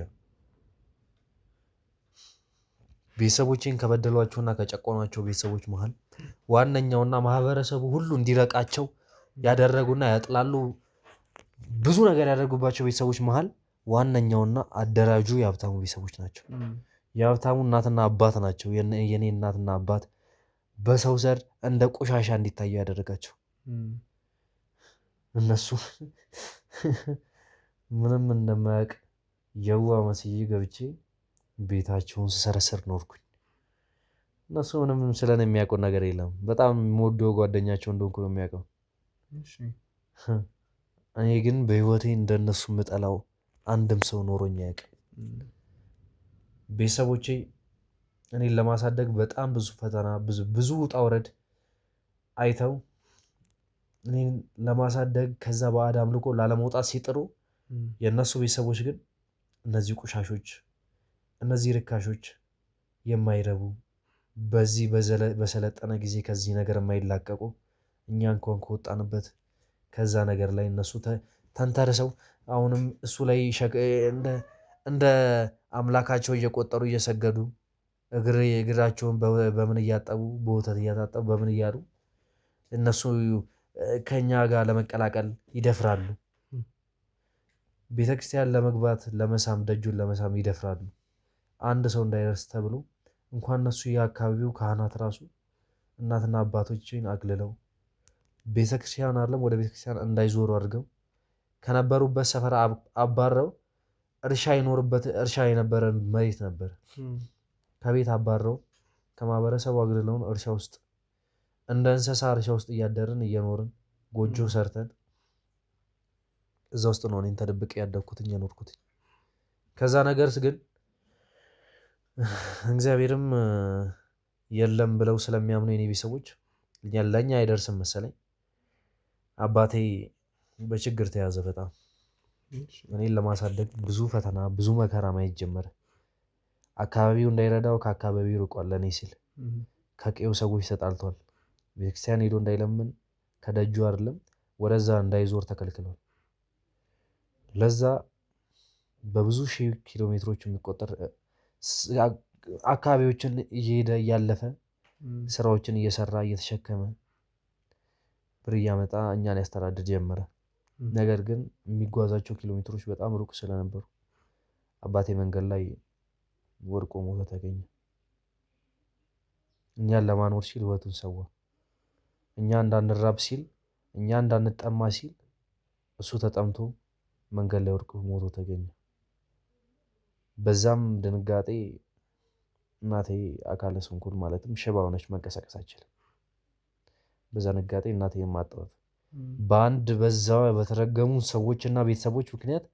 ቤተሰቦቼን ከበደሏቸውና ከጨቆኗቸው ቤተሰቦች መሃል ዋነኛውና ማህበረሰቡ ሁሉ እንዲረቃቸው ያደረጉና ያጥላሉ ብዙ ነገር ያደርጉባቸው ቤተሰቦች መሃል ዋነኛውና አደራጁ የሀብታሙ ቤተሰቦች ናቸው። የሀብታሙ እናትና አባት ናቸው። የኔ እናትና አባት በሰው ዘር እንደ ቆሻሻ እንዲታዩ ያደረጋቸው እነሱ ምንም እንደማያውቅ የዋ መስዬ ገብቼ ቤታቸውን ስሰረሰር ኖርኩኝ። እነሱ ምንም ስለኔ የሚያውቁት ነገር የለም። በጣም የምወደው ጓደኛቸው እንደሆንኩ ነው የሚያውቀው። እኔ ግን በህይወቴ እንደነሱ የምጠላው አንድም ሰው ኖሮኝ አያውቅም። ቤተሰቦቼ እኔን ለማሳደግ በጣም ብዙ ፈተና ብዙ ውጣ ውረድ አይተው እኔን ለማሳደግ ከዛ ባዕድ አምልኮ ላለመውጣት ሲጥሩ የእነሱ ቤተሰቦች ግን እነዚህ ቆሻሾች፣ እነዚህ ርካሾች፣ የማይረቡ በዚህ በሰለጠነ ጊዜ ከዚህ ነገር የማይላቀቁ እኛ እንኳን ከወጣንበት ከዛ ነገር ላይ እነሱ ተንተርሰው አሁንም እሱ ላይ እንደ አምላካቸው እየቆጠሩ እየሰገዱ እግራቸውን በምን እያጠቡ በወተት እያታጠቡ በምን እያሉ እነሱ ከኛ ጋር ለመቀላቀል ይደፍራሉ። ቤተክርስቲያን ለመግባት ለመሳም ደጁን ለመሳም ይደፍራሉ። አንድ ሰው እንዳይደርስ ተብሎ እንኳን እነሱ የአካባቢው ካህናት ራሱ እናትና አባቶችን አግልለው ቤተክርስቲያን አይደለም ወደ ቤተክርስቲያን እንዳይዞሩ አድርገው ከነበሩበት ሰፈር አባረው እርሻ የነበረ መሬት ነበር ከቤት አባረው ከማህበረሰቡ አግልለውን እርሻ ውስጥ እንደ እንስሳ እርሻ ውስጥ እያደርን እየኖርን ጎጆ ሰርተን እዛ ውስጥ ነው እኔን ተደብቄ ያደግኩት የኖርኩት። ከዛ ነገርስ ግን እግዚአብሔርም የለም ብለው ስለሚያምኑ የኔ ቤተሰቦች ለኛ አይደርስም መሰለኝ አባቴ በችግር ተያዘ። በጣም እኔን ለማሳደግ ብዙ ፈተና ብዙ መከራ ማየት ጀመረ። አካባቢው እንዳይረዳው ከአካባቢው ርቋል። ለኔ ሲል ከቄው ሰዎች ተጣልቷል። ቤተክርስቲያን ሄዶ እንዳይለምን ከደጁ አይደለም ወደዛ እንዳይዞር ተከልክሏል። ለዛ በብዙ ሺህ ኪሎ ሜትሮች የሚቆጠር አካባቢዎችን እየሄደ እያለፈ ስራዎችን እየሰራ እየተሸከመ ብር እያመጣ እኛን ያስተዳድር ጀመረ። ነገር ግን የሚጓዛቸው ኪሎ ሜትሮች በጣም ሩቅ ስለነበሩ አባቴ መንገድ ላይ ወድቆ ሞቶ ተገኘ። እኛን ለማኖር ሲል ህይወቱን ሰዋ። እኛ እንዳንራብ ሲል እኛ እንዳንጠማ ሲል እሱ ተጠምቶ መንገድ ላይ ወድቆ ሞቶ ተገኘ። በዛም ድንጋጤ እናቴ አካለ ስንኩል ማለትም ሽባ ሆነች፣ መንቀሳቀስ አትችልም። በዛ ድንጋጤ እናቴን ማጣት በአንድ በዛ በተረገሙ ሰዎችና ቤተሰቦች ምክንያት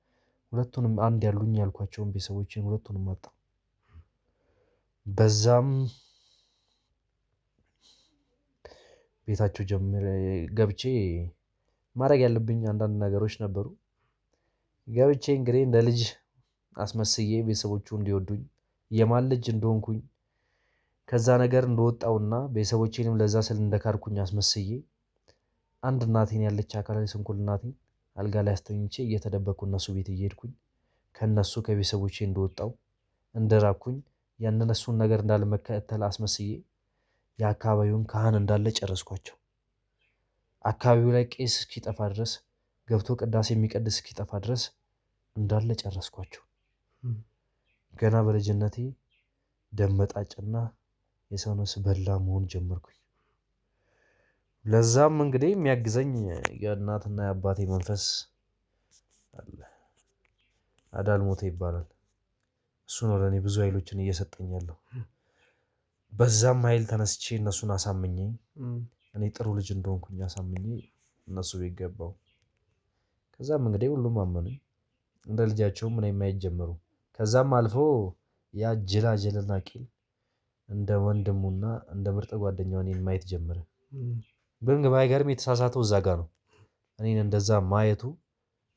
ሁለቱንም አንድ ያሉኝ ያልኳቸውን ቤተሰቦችን ሁለቱንም አጣ። በዛም ቤታቸው ገብቼ ማድረግ ያለብኝ አንዳንድ ነገሮች ነበሩ። ገብቼ እንግዲህ እንደ ልጅ አስመስዬ ቤተሰቦቹ እንዲወዱኝ የማን ልጅ እንደሆንኩኝ ከዛ ነገር እንደወጣውና ቤተሰቦቼንም ለዛ ስል እንደካድኩኝ አስመስዬ አንድ እናቴን ያለች አካላዊ ስንኩል እናቴን አልጋ ላይ አስተኝቼ እየተደበቅኩ እነሱ ቤት እየሄድኩኝ ከነሱ ከቤተሰቦቼ እንደወጣው እንደራኩኝ ያንን እሱን ነገር እንዳልመከተል አስመስዬ የአካባቢውን ካህን እንዳለ ጨረስኳቸው። አካባቢው ላይ ቄስ እስኪጠፋ ድረስ ገብቶ ቅዳሴ የሚቀድስ እስኪጠፋ ድረስ እንዳለ ጨረስኳቸው። ገና በልጅነቴ ደም መጣጭና የሰው ነፍስ በላ መሆን ጀመርኩኝ። ለዛም እንግዲህ የሚያግዘኝ የእናትና የአባቴ መንፈስ አለ። አዳልሞቴ ይባላል። እሱ ነው ለእኔ ብዙ ኃይሎችን እየሰጠኝ ያለው። በዛም ኃይል ተነስቼ እነሱን አሳምኜ እኔ ጥሩ ልጅ እንደሆንኩኝ አሳምኜ እነሱ ቤት ገባሁ። ከዛም እንግዲህ ሁሉም አመኑኝ። እንደ ልጃቸውም እኔን ማየት ጀመሩ። ከዛም አልፎ ያ ጅላጅልና ቂል እንደ ወንድሙና እንደ ምርጥ ጓደኛው እኔን ማየት ጀመረ። ግን ባይገርም የተሳሳተው እዛ ጋ ነው። እኔን እንደዛ ማየቱ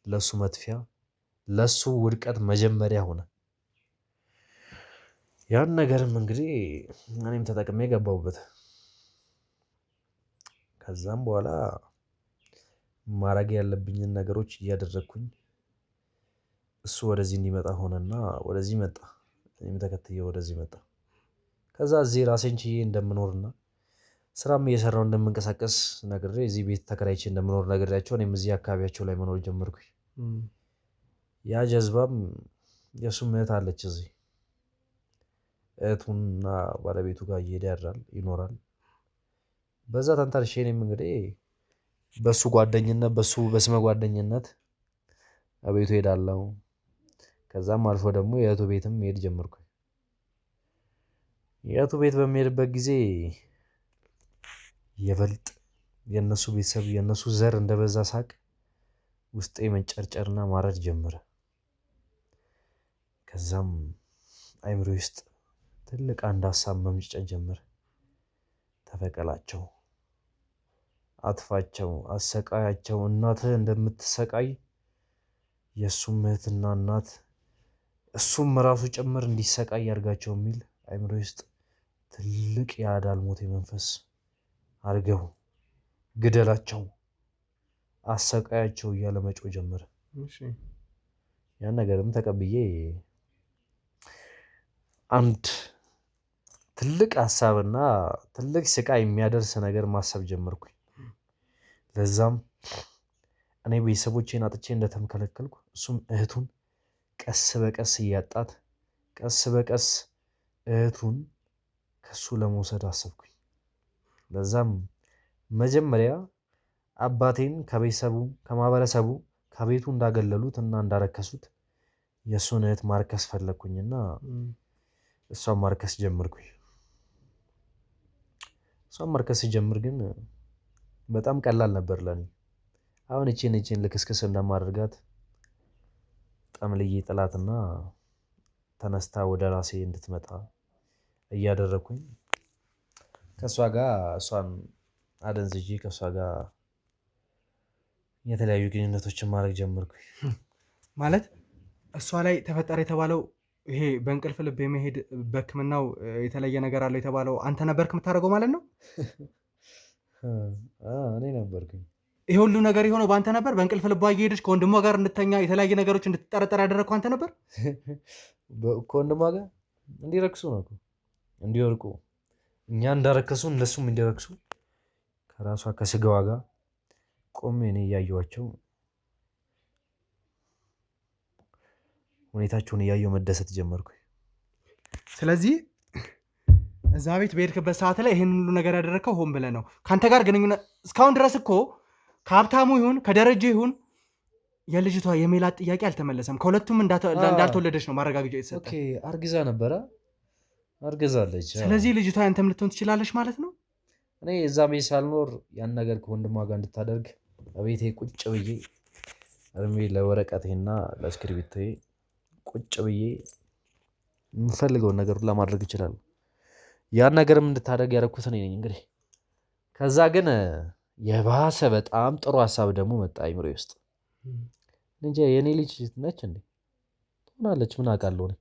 ለሱ መጥፊያ ለሱ ውድቀት መጀመሪያ ሆነ። ያን ነገርም እንግዲህ እኔም ተጠቅሜ ገባሁበት። ከዛም በኋላ ማድረግ ያለብኝን ነገሮች እያደረግኩኝ እሱ ወደዚህ እንዲመጣ ሆነና ወደዚህ መጣ። እኔም ተከትዬ ወደዚህ መጣ። ከዛ እዚህ ራሴን ችዬ እንደምኖርና ስራም እየሰራው እንደምንቀሳቀስ ነግሬ እዚህ ቤት ተከራይቼ እንደምኖር ነግሬያቸው እኔም እዚህ አካባቢያቸው ላይ መኖር ጀመርኩኝ። ያ ጀዝባም የእሱም እህት አለች እዚህ። እህቱና ባለቤቱ ጋር እየሄደ ያድራል ይኖራል። በዛ ተንተርሼ እኔም እንግዲህ በሱ ጓደኝነት በሱ በስመ ጓደኝነት አቤቱ ሄዳለሁ። ከዛም አልፎ ደግሞ የእህቱ ቤትም መሄድ ጀመርኩኝ። የቱ ቤት በሚሄድበት ጊዜ የበልጥ የነሱ ቤተሰብ የነሱ ዘር እንደበዛ ሳቅ ውስጤ መንጨርጨርና ማረድ ጀመረ። ከዛም አይምሮ ውስጥ ትልቅ አንድ ሀሳብ መምጨት ጀመረ። ተበቀላቸው፣ አጥፋቸው፣ አሰቃያቸው። እናትህ እንደምትሰቃይ የእሱም እህትና እናት እሱም ራሱ ጭምር እንዲሰቃይ ያርጋቸው የሚል አይምሮ ውስጥ ትልቅ የአዳልሞቴ መንፈስ አርገው ግደላቸው፣ አሰቃያቸው እያለ መጮህ ጀመረ። ያን ነገርም ተቀብዬ አንድ ትልቅ ሀሳብና ትልቅ ስቃይ የሚያደርስ ነገር ማሰብ ጀመርኩኝ። ለዛም እኔ ቤተሰቦቼን አጥቼ እንደተመከለከልኩ እሱም እህቱን ቀስ በቀስ እያጣት ቀስ በቀስ እህቱን ከሱ ለመውሰድ አሰብኩኝ። ለዛም መጀመሪያ አባቴን ከቤተሰቡ ከማህበረሰቡ ከቤቱ እንዳገለሉት እና እንዳረከሱት የእሱን እህት ማርከስ ፈለግኩኝና እሷን ማርከስ ጀመርኩኝ። እሷን ማርከስ ሲጀምር ግን በጣም ቀላል ነበር ለኔ። አሁን እቺን ልክስክስ እንደማደርጋት ጠምልዬ ጥላትና ተነስታ ወደ ራሴ እንድትመጣ እያደረኩኝ ከሷ ጋር እሷን አደንዝጄ ከሷ ጋር የተለያዩ ግንኙነቶችን ማድረግ ጀመርኩኝ። ማለት እሷ ላይ ተፈጠረ የተባለው ይሄ በእንቅልፍ ልብ የመሄድ በሕክምናው የተለየ ነገር አለው የተባለው አንተ ነበርክ የምታደርገው ማለት ነው? እኔ ነበርኩኝ። ይሄ ሁሉ ነገር የሆነው በአንተ ነበር? በእንቅልፍ ልቧ እየሄደች ከወንድሟ ጋር እንድተኛ የተለያየ ነገሮች እንድትጠረጠር ያደረግከው አንተ ነበር? ከወንድሟ ጋር እንዲረክሱ ነው፣ እንዲወርቁ፣ እኛ እንዳረከሱ እነሱም እንዲረክሱ ከራሷ ከስጋዋ ጋር ቆሜ እኔ እያየኋቸው ሁኔታቸውን እያየሁ መደሰት ጀመርኩ። ስለዚህ እዛ ቤት በሄድክበት ሰዓት ላይ ይህን ሁሉ ነገር ያደረግከው ሆን ብለህ ነው። ከአንተ ጋር ግንኙነት እስካሁን ድረስ እኮ ከሀብታሙ ይሁን ከደረጀ ይሁን የልጅቷ የሜላት ጥያቄ አልተመለሰም። ከሁለቱም እንዳልተወለደች ነው ማረጋገጫ የተሰጠ። አርግዛ ነበረ፣ አርግዛለች። ስለዚህ ልጅቷ ያንተም ልትሆን ትችላለች ማለት ነው። እኔ እዛ ቤት ሳልኖር ያን ነገር ከወንድሟ ጋር እንድታደርግ በቤቴ ቁጭ ብዬ እድሜ ለወረቀቴና ለእስክሪብቶዬ ቁጭ ብዬ የምፈልገውን ነገር ለማድረግ ይችላል። ያን ነገርም እንድታደርግ ያደረኩት እኔ ነኝ እንግዲህ። ከዛ ግን የባሰ በጣም ጥሩ ሀሳብ ደግሞ መጣ አይምሮዬ ውስጥ። እንጂ የኔ ልጅ ነች እንዴ ትሆናለች፣ ምን አውቃለሁ። እኔ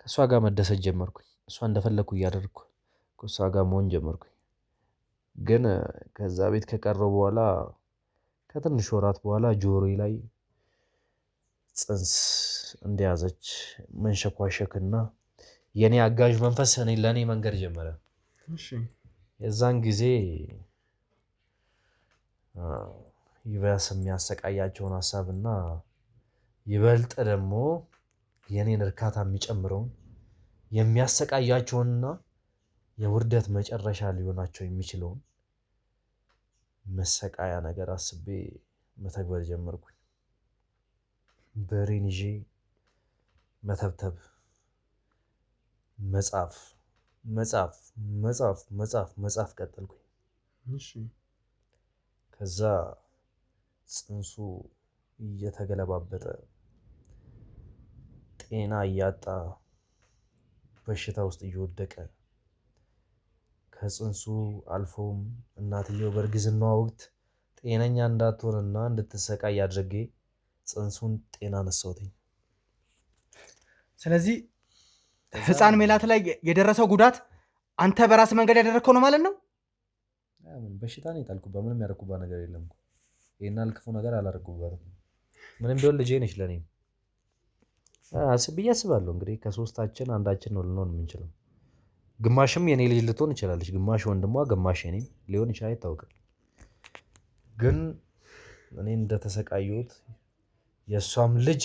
ከእሷ ጋር መደሰት ጀመርኩኝ። እሷ እንደፈለግኩ እያደረግኩ ከእሷ ጋር መሆን ጀመርኩኝ። ግን ከዛ ቤት ከቀረው በኋላ ከትንሽ ወራት በኋላ ጆሮዬ ላይ ጽንስ እንደያዘች መንሸኳሸክና የኔ አጋዥ መንፈስ ለእኔ መንገድ ጀመረ። የዛን ጊዜ ይበስ የሚያሰቃያቸውን ሀሳብና ይበልጥ ደግሞ የኔን እርካታ የሚጨምረውን የሚያሰቃያቸውንና የውርደት መጨረሻ ሊሆናቸው የሚችለውን መሰቃያ ነገር አስቤ መተግበር ጀመርኩኝ። በሬን ይዤ መተብተብ፣ መጻፍ ቀጠልኩኝ። ከዛ ጽንሱ እየተገለባበጠ ጤና እያጣ በሽታ ውስጥ እየወደቀ ከጽንሱ አልፎም እናትየው በእርግዝናዋ ወቅት ጤነኛ እንዳትሆንና እንድትሰቃይ አድርጌ ጽንሱን ጤና ነሳሁትኝ። ስለዚህ ህፃን ሜላት ላይ የደረሰው ጉዳት አንተ በራስ መንገድ ያደረግከው ነው ማለት ነው? በሽታ ነው የጣልኩባት። ምንም ያደረኩባት ነገር የለም። ይሄን አልክፉ ነገር አላደረኩባትም። ምንም ቢሆን ልጄ ነች ለኔ። ብዬ አስባለሁ። እንግዲህ ከሶስታችን አንዳችን ነው ልንሆን የምንችለው። ግማሽም የኔ ልጅ ልትሆን ይችላለች፣ ግማሽ ወንድሟ፣ ግማሽ የኔ ሊሆን ይችላል፣ አይታወቅም። ግን እኔ እንደተሰቃየሁት የእሷም ልጅ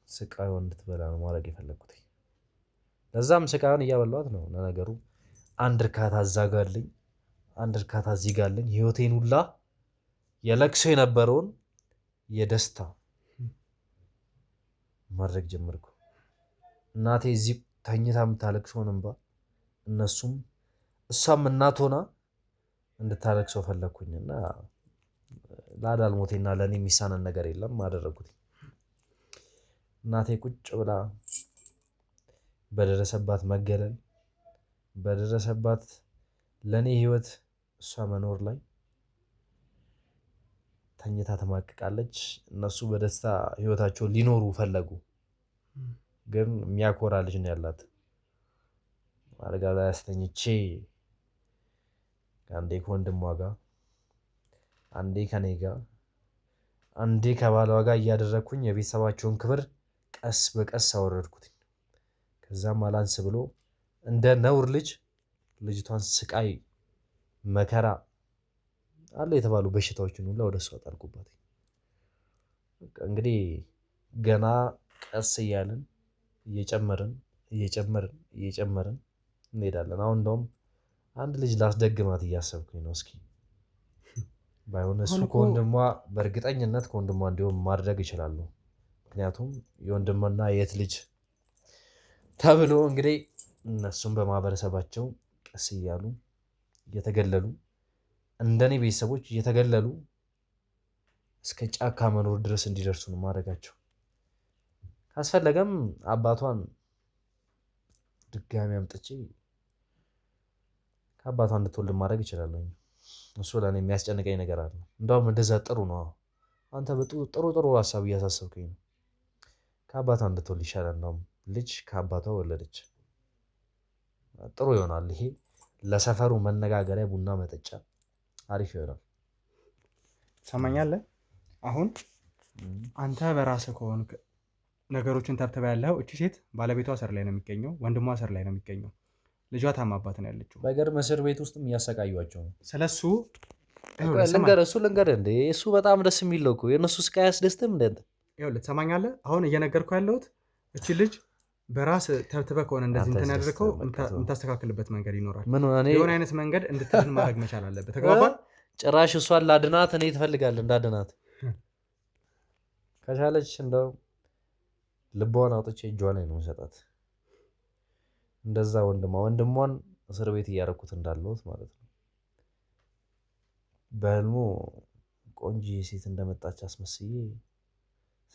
ስቃዩን እንድትበላ ነው ማድረግ የፈለግኩት። ለዛም ስቃዩን እያበሏት ነው። ለነገሩ አንድ እርካታ እዛ ጋር አለኝ፣ አንድ እርካታ እዚህ ጋር አለኝ። ህይወቴን ሁላ የለቅሶ የነበረውን የደስታ ማድረግ ጀመርኩ። እናቴ እዚህ ተኝታ የምታለቅሰውን እንባ እነሱም እሷም እናት ሆና እንድታለቅሰው ፈለግኩኝና ለአዳልሞቴና ለእኔ የሚሳነን ነገር የለም አደረጉት። እናቴ ቁጭ ብላ በደረሰባት መገለል በደረሰባት ለእኔ ህይወት እሷ መኖር ላይ ተኝታ ተማቅቃለች። እነሱ በደስታ ህይወታቸውን ሊኖሩ ፈለጉ። ግን የሚያኮራ ልጅ ነው ያላት። አልጋ ላይ አስተኝቼ አንዴ ከወንድሟ ጋር አንዴ ከኔ ጋር አንዴ ከባሏ ጋር እያደረግኩኝ የቤተሰባቸውን ክብር ቀስ በቀስ አወረድኩት። ከዛም አላንስ ብሎ እንደ ነውር ልጅቷን ስቃይ መከራ አለ የተባሉ በሽታዎችን ሁሉ ወደ እሷ ጣልኩባት። እንግዲህ ገና ቀስ እያልን እየጨመርን እንሄዳለን። አሁን እንደውም አንድ ልጅ ላስደግማት እያሰብኩኝ ነው። እስኪ ባይሆን እሱ ከወንድሟ በእርግጠኝነት ከወንድሟ እንዲሁም ማድረግ ይችላሉ። ምክንያቱም የወንድምና የት ልጅ ተብሎ እንግዲህ እነሱም በማህበረሰባቸው ቀስ እያሉ እየተገለሉ እንደኔ ቤተሰቦች እየተገለሉ እስከ ጫካ መኖር ድረስ እንዲደርሱ ነው ማድረጋቸው። ካስፈለገም አባቷን ድጋሚ አምጥቼ ከአባቷ እንድትወልድ ማድረግ ይችላለሁ። እሱ ለእኔ የሚያስጨንቀኝ ነገር አለ። እንደውም እንደዛ ጥሩ ነው። አንተ ጥሩ ሀሳብ እያሳሰብከኝ ነው። ከአባቷ እንድትወልድ ይሻላል። እንደውም ልጅ ከአባቷ ወለደች ጥሩ ይሆናል። ይሄ ለሰፈሩ መነጋገሪያ ቡና መጠጫ አሪፍ ይሆናል። ሰማኛለህ? አሁን አንተ በራስህ ከሆንክ ነገሮችን ተብተባ ያለው እቺ ሴት ባለቤቷ እስር ላይ ነው የሚገኘው፣ ወንድሟ እስር ላይ ነው የሚገኘው፣ ልጇ ታማባት ነው ያለችው። በገርም እስር ቤት ውስጥም እያሰቃዩቸው ነው። ስለሱ ልንገርህ እንዴ እሱ በጣም ደስ የሚለው እኮ የእነሱ ስቃይ አያስደስትም እንዴ? ይኸውልህ ትሰማኛለህ? አሁን እየነገርኩህ ያለሁት እቺ ልጅ በራስ ተብትበህ ከሆነ እንደዚህ እንትን ያደረከው የምታስተካክልበት መንገድ ይኖራል። የሆነ አይነት መንገድ እንድትድን ማድረግ መቻል አለበት። ተግባባን? ጭራሽ እሷን ላድናት እኔ ትፈልጋለህ እንዳድናት ከቻለች እንደው ልቧን አውጥቼ እጇ ላይ ነው መሰጣት። እንደዛ ወንድሟን እስር ቤት እያደረኩት እንዳለሁት ማለት ነው። በህልሙ ቆንጆ ሴት እንደመጣች አስመስዬ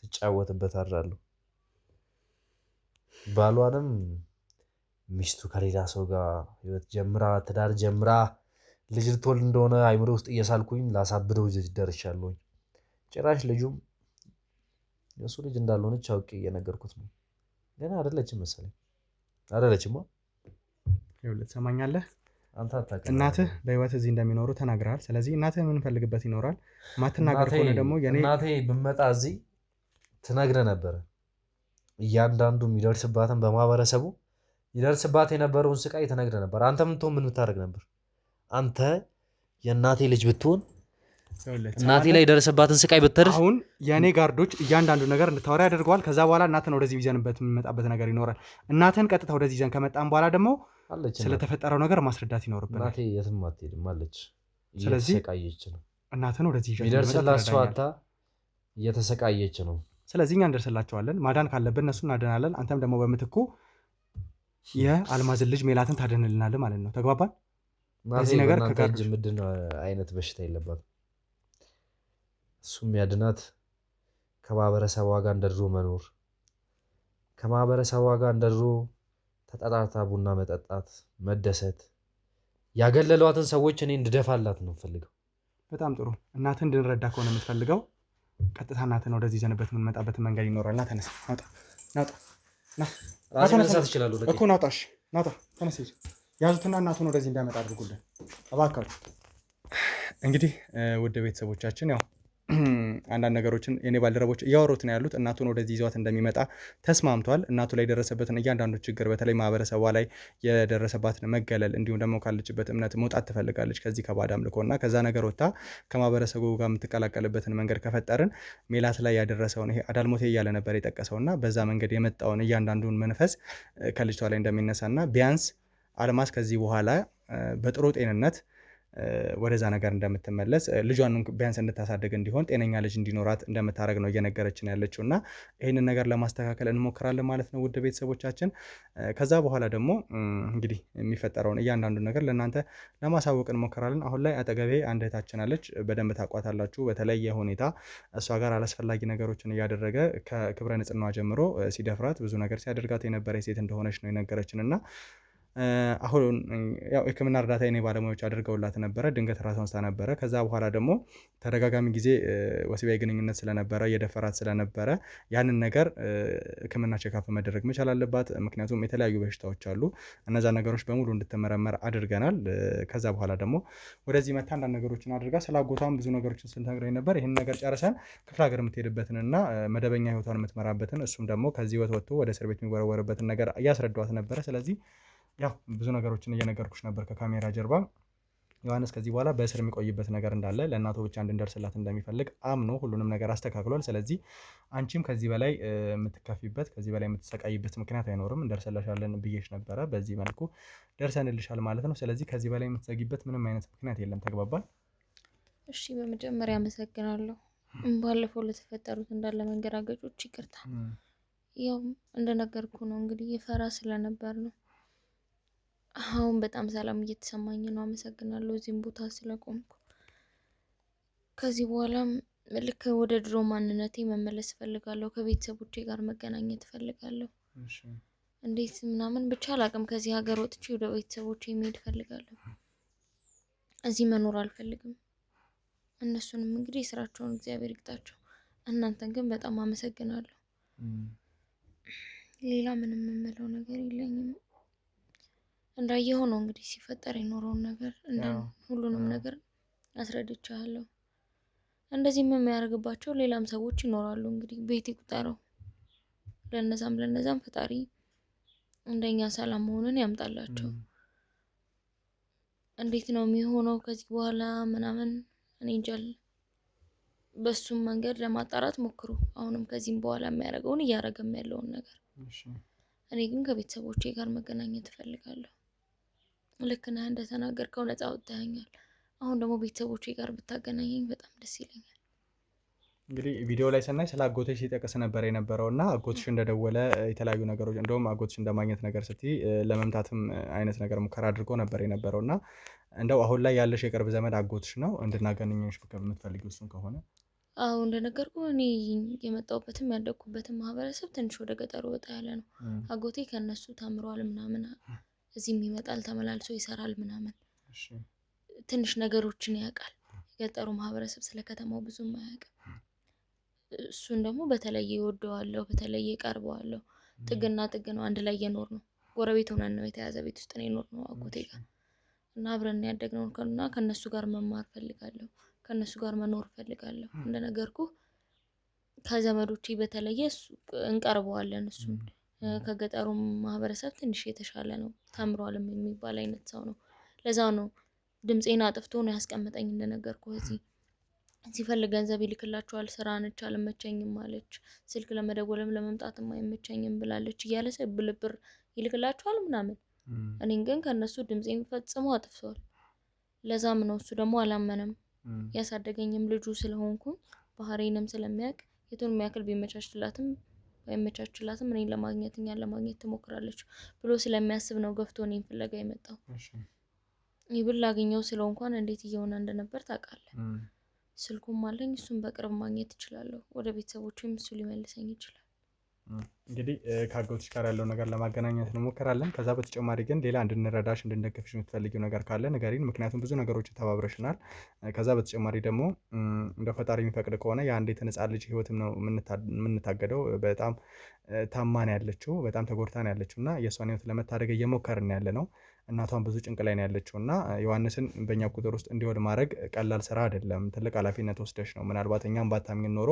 ስጫወትበት አድራለሁ። ባሏንም ሚስቱ ከሌላ ሰው ጋር ህይወት ጀምራ ትዳር ጀምራ ልጅ ልትወልድ እንደሆነ አይምሮ ውስጥ እየሳልኩኝ ላሳብደው ደርሻለሁ። ጭራሽ ልጁም የእሱ ልጅ እንዳልሆነች አውቄ እየነገርኩት ነው። ገና አይደለችም መሰለኝ። አይደለችማ። ይኸውልህ ትሰማኛለህ? አንተ አታውቅም። እናትህ በህይወት እዚህ እንደሚኖሩ ተናግረሃል። ስለዚህ እናትህ የምንፈልግበት ይኖራል። ማትናገር ከሆነ ደግሞ እናቴ ብመጣ እዚህ ትነግረህ ነበረ። እያንዳንዱ የሚደርስባትን በማህበረሰቡ ይደርስባት የነበረውን ስቃይ ትነግረህ ነበር። አንተ ምን ብታደርግ ነበር? አንተ የእናቴ ልጅ ብትሆን እናቴ ላይ የደረሰባትን ስቃይ ብትደርስ አሁን የእኔ ጋርዶች እያንዳንዱ ነገር እንድታወራ ያደርገዋል። ከዛ በኋላ እናትህን ወደዚህ ይዘንበት የሚመጣበት ነገር ይኖራል። እናትህን ቀጥታ ወደዚህ ይዘን ከመጣን በኋላ ደግሞ ስለተፈጠረው ነገር ማስረዳት ይኖርብናል። እናቴ የትም አትሄድም አለች። ስለዚህ እየተሰቃየች ነው። እናትህን ወደዚህ ይዘን የሚደርስላት ሰው አታ እየተሰቃየች ነው። ስለዚህ እኛ እንደርስላቸዋለን። ማዳን ካለብን እነሱ እናድናለን። አንተም ደግሞ በምትኩ የአልማዝን ልጅ ሜላትን ታድንልናል ማለት ነው። ተግባባን? በዚህ ነገር ከጋርጅ ምድን አይነት በሽታ የለባትም። እሱም ያድናት ከማህበረሰቧ ጋር እንደድሮ መኖር፣ ከማህበረሰቧ ጋር እንደድሮ ተጠጣርታ ቡና መጠጣት፣ መደሰት። ያገለሏትን ሰዎች እኔ እንድደፋላት ነው የምፈልገው። በጣም ጥሩ። እናትህን እንድንረዳ ከሆነ የምትፈልገው ቀጥታ እናትህን ወደዚህ ይዘንበት የምንመጣበት መንገድ ይኖራል። ና ተነስ፣ ናውጣ ራሴ መነሳት እችላለሁ እኮ ናውጣሽ፣ ናውጣ ተነስ። ያዙትና እናቱን ወደዚህ እንዳመጣ አድርጉልን እባካችሁ። እንግዲህ ውድ ቤተሰቦቻችን ያው አንዳንድ ነገሮችን የኔ ባልደረቦች እያወሩት ነው ያሉት። እናቱን ወደዚህ ይዟት እንደሚመጣ ተስማምቷል። እናቱ ላይ የደረሰበትን እያንዳንዱ ችግር በተለይ ማህበረሰቧ ላይ የደረሰባትን መገለል እንዲሁም ደግሞ ካለችበት እምነት መውጣት ትፈልጋለች ከዚህ ከባዕድ አምልኮና ከዛ ነገር ወጥታ ከማህበረሰቡ ጋር የምትቀላቀልበትን መንገድ ከፈጠርን ሜላት ላይ ያደረሰውን ይሄ አዳልሞቴ እያለ ነበር የጠቀሰውና በዛ መንገድ የመጣውን እያንዳንዱን መንፈስ ከልጅቷ ላይ እንደሚነሳና ቢያንስ አልማዝ ከዚህ በኋላ በጥሩ ጤንነት ወደዛ ነገር እንደምትመለስ ልጇን ቢያንስ እንድታሳድግ እንዲሆን ጤነኛ ልጅ እንዲኖራት እንደምታደርግ ነው እየነገረችን ያለችው እና ይህንን ነገር ለማስተካከል እንሞክራለን ማለት ነው ውድ ቤተሰቦቻችን። ከዛ በኋላ ደግሞ እንግዲህ የሚፈጠረውን እያንዳንዱ ነገር ለእናንተ ለማሳወቅ እንሞክራለን። አሁን ላይ አጠገቤ አንድ እህታችን አለች፣ በደንብ ታቋታላችሁ። በተለየ ሁኔታ እሷ ጋር አላስፈላጊ ነገሮችን እያደረገ ከክብረ ንጽህናዋ ጀምሮ ሲደፍራት ብዙ ነገር ሲያደርጋት የነበረ ሴት እንደሆነች ነው የነገረችን እና አሁን ያው ሕክምና እርዳታ የኔ ባለሙያዎች አድርገውላት ነበረ። ድንገት ራሷን ስታ ነበረ። ከዛ በኋላ ደግሞ ተደጋጋሚ ጊዜ ወሲባዊ ግንኙነት ስለነበረ የደፈራት ስለነበረ ያንን ነገር ሕክምና ቼክአፕ መደረግ መቻል አለባት። ምክንያቱም የተለያዩ በሽታዎች አሉ። እነዛ ነገሮች በሙሉ እንድትመረመር አድርገናል። ከዛ በኋላ ደግሞ ወደዚህ መታ አንዳንድ ነገሮችን አድርጋ ስላጎቷም ብዙ ነገሮችን ስትነግረኝ ነበር። ይህን ነገር ጨርሰን ክፍለ ሀገር የምትሄድበትንና መደበኛ ህይወቷን የምትመራበትን እሱም ደግሞ ከዚህ ህይወት ወጥቶ ወደ እስር ቤት የሚወረወርበትን ነገር እያስረዷት ነበረ። ስለዚህ ያው ብዙ ነገሮችን እየነገርኩሽ ነበር ከካሜራ ጀርባ። ዮሐንስ ከዚህ በኋላ በእስር የሚቆይበት ነገር እንዳለ ለእናቱ ብቻ እንድንደርስላት እንደሚፈልግ አምኖ ሁሉንም ነገር አስተካክሏል። ስለዚህ አንቺም ከዚህ በላይ የምትከፊበት ከዚህ በላይ የምትሰቃይበት ምክንያት አይኖርም። እንደርሰላሻለን ብዬሽ ነበረ። በዚህ መልኩ ደርሰንልሻል ማለት ነው። ስለዚህ ከዚህ በላይ የምትዘጊበት ምንም አይነት ምክንያት የለም። ተግባባል? እሺ፣ በመጀመሪያ አመሰግናለሁ። ባለፈው ለተፈጠሩት እንዳለ መንገራገጮች ይቅርታ። ያው እንደነገርኩ ነው እንግዲህ የፈራ ስለነበር ነው። አሁን በጣም ሰላም እየተሰማኝ ነው። አመሰግናለሁ እዚህም ቦታ ስለቆምኩ። ከዚህ በኋላም ልክ ወደ ድሮ ማንነቴ መመለስ እፈልጋለሁ። ከቤተሰቦቼ ጋር መገናኘት እፈልጋለሁ። እንዴት ምናምን ብቻ አላቅም። ከዚህ ሀገር ወጥቼ ወደ ቤተሰቦቼ መሄድ እፈልጋለሁ። እዚህ መኖር አልፈልግም። እነሱንም እንግዲህ ስራቸውን እግዚአብሔር ይቅጣቸው። እናንተን ግን በጣም አመሰግናለሁ። ሌላ ምንም የምለው ነገር የለኝም። እንዳየው ነው እንግዲህ ሲፈጠር የኖረውን ነገር ሁሉንም ነገር አስረድቻለሁ። እንደዚህም የሚያደርግባቸው ሌላም ሰዎች ይኖራሉ። እንግዲህ ቤት ይቁጠረው። ለነዛም ፈጣሪ እንደኛ ሰላም መሆኑን ያምጣላቸው። እንዴት ነው የሚሆነው ከዚህ በኋላ ምናምን እኔ እንጃል። በሱም መንገድ ለማጣራት ሞክሩ። አሁንም ከዚህም በኋላ የሚያደርገውን እያደረገም ያለውን ነገር እኔ ግን ከቤተሰቦቼ ጋር መገናኘት እፈልጋለሁ። ልክ ነህ፣ እንደተናገርከው ነፃ ወጥተኸኛል። አሁን ደግሞ ቤተሰቦቼ ጋር ብታገናኘኝ በጣም ደስ ይለኛል። እንግዲህ ቪዲዮ ላይ ስናይ ስለ አጎትሽ ሲጠቅስ ነበር የነበረው እና አጎትሽ እንደደወለ የተለያዩ ነገሮች እንደውም አጎትሽ እንደማግኘት ነገር ስትይ ለመምታትም አይነት ነገር ሙከራ አድርጎ ነበር የነበረው እና እንደው አሁን ላይ ያለሽ የቅርብ ዘመድ አጎትሽ ነው እንድናገናኘሽ የምትፈልጊው እሱን ከሆነ? አዎ እንደነገርኩ እኔ የመጣሁበትም ያደግኩበትም ማህበረሰብ ትንሽ ወደ ገጠሩ ወጣ ያለ ነው። አጎቴ ከነሱ ተምሯል ምናምን፣ እዚህም ይመጣል ተመላልሶ ይሰራል ምናምን፣ ትንሽ ነገሮችን ያውቃል። የገጠሩ ማህበረሰብ ስለ ከተማው ብዙም አያውቅም። እሱን ደግሞ በተለየ እወደዋለሁ፣ በተለየ ቀርበዋለሁ። ጥግና ጥግ ነው፣ አንድ ላይ የኖር ነው። ጎረቤት ሆነን ነው የተያዘ ቤት ውስጥ ነው የኖር ነው አጎቴ ጋር እና አብረን ያደግነው እና ከነሱ ጋር መማር ፈልጋለሁ፣ ከነሱ ጋር መኖር ፈልጋለሁ። እንደነገርኩ ከዘመዶቼ በተለየ እንቀርበዋለን። እሱን ከገጠሩ ማህበረሰብ ትንሽ የተሻለ ነው፣ ተምሯልም የሚባል አይነት ሰው ነው። ለዛው ነው ድምጼን አጥፍቶ ነው ያስቀመጠኝ። እንደነገርኩ እዚህ ሲፈልግ ገንዘብ ይልክላቸዋል። ስራ ነች አልመቸኝም አለች፣ ስልክ ለመደወልም ለመምጣትም አይመቸኝም ብላለች እያለ ብልብር ይልክላቸዋል ምናምን። እኔን ግን ከነሱ ድምጼን ፈጽሞ አጥፍቷል። ለዛም ነው እሱ ደግሞ አላመነም። ያሳደገኝም ልጁ ስለሆንኩኝ ባህሪንም ስለሚያውቅ የቱንም ያክል ቢመቻችላትም ባይመቻችላትም እኔን ለማግኘት እኛን ለማግኘት ትሞክራለች ብሎ ስለሚያስብ ነው ገፍቶ እኔን ፍለጋ የመጣው። ይብል ላገኘው ስለው እንኳን እንዴት እየሆነ እንደነበር ታውቃለህ። ስልኩም አለኝ፣ እሱን በቅርብ ማግኘት እችላለሁ። ወደ ቤተሰቦቼም እሱ ሊመልሰኝ ይችላል። እንግዲህ ከአጎትሽ ጋር ያለው ነገር ለማገናኘት እንሞክራለን። ከዛ በተጨማሪ ግን ሌላ እንድንረዳሽ እንድንደግፍሽ የምትፈልጊው ነገር ካለ ንገሪን። ምክንያቱም ብዙ ነገሮች ተባብረሽናል። ከዛ በተጨማሪ ደግሞ እንደ ፈጣሪ የሚፈቅድ ከሆነ የአንዲት ሕፃን ልጅ ህይወትም ነው የምንታገደው። በጣም ታማን ያለችው በጣም ተጎድታን ያለችው እና የእሷን ህይወት ለመታደግ እየሞከርን ያለ ነው። እናቷን ብዙ ጭንቅ ላይ ነው ያለችው እና ዮሐንስን በእኛ ቁጥር ውስጥ እንዲወድ ማድረግ ቀላል ስራ አይደለም። ትልቅ ኃላፊነት ወስደሽ ነው። ምናልባት እኛም ባታምኝ ኖሮ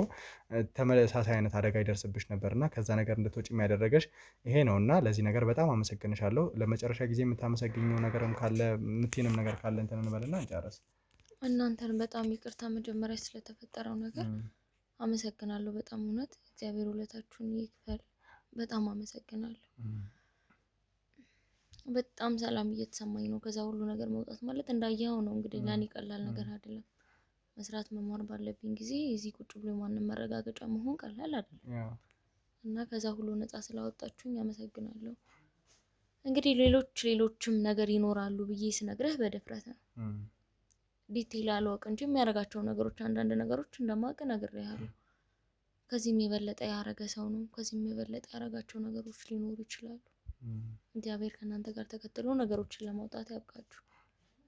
ተመሳሳይ አይነት አደጋ ይደርስብሽ ነበርና ከዛ ነገር እንድትወጪ የሚያደረገሽ ይሄ ነው እና ለዚህ ነገር በጣም አመሰግንሻለሁ። ለመጨረሻ ጊዜ የምታመሰግኘው ነገርም ካለ የምትይንም ነገር ካለ እንትን እንበልና እንጨርስ። እናንተን በጣም ይቅርታ መጀመሪያ ስለተፈጠረው ነገር አመሰግናለሁ። በጣም እውነት እግዚአብሔር ውለታችሁን ይክፈል። በጣም አመሰግናለሁ። በጣም ሰላም እየተሰማኝ ነው። ከዛ ሁሉ ነገር መውጣት ማለት እንዳየኸው ነው እንግዲህ ለኔ ቀላል ነገር አይደለም። መስራት መማር ባለብኝ ጊዜ እዚህ ቁጭ ብሎ ማንም መረጋገጫ መሆን ቀላል አይደለም እና ከዛ ሁሉ ነፃ ስላወጣችሁኝ አመሰግናለሁ። እንግዲህ ሌሎችም ነገር ይኖራሉ ብዬ ስነግርህ በድፍረት ነው። ዲቴል አልወቅ እንጂ የሚያደርጋቸው ነገሮች አንዳንድ ነገሮች እንደማውቅ ነግሬሃለሁ። ከዚህም የበለጠ ያረገ ሰው ነው። ከዚህም የበለጠ ያረጋቸው ነገሮች ሊኖሩ ይችላሉ። እግዚአብሔር ከእናንተ ጋር ተከትሎ ነገሮችን ለማውጣት ያብቃችሁ።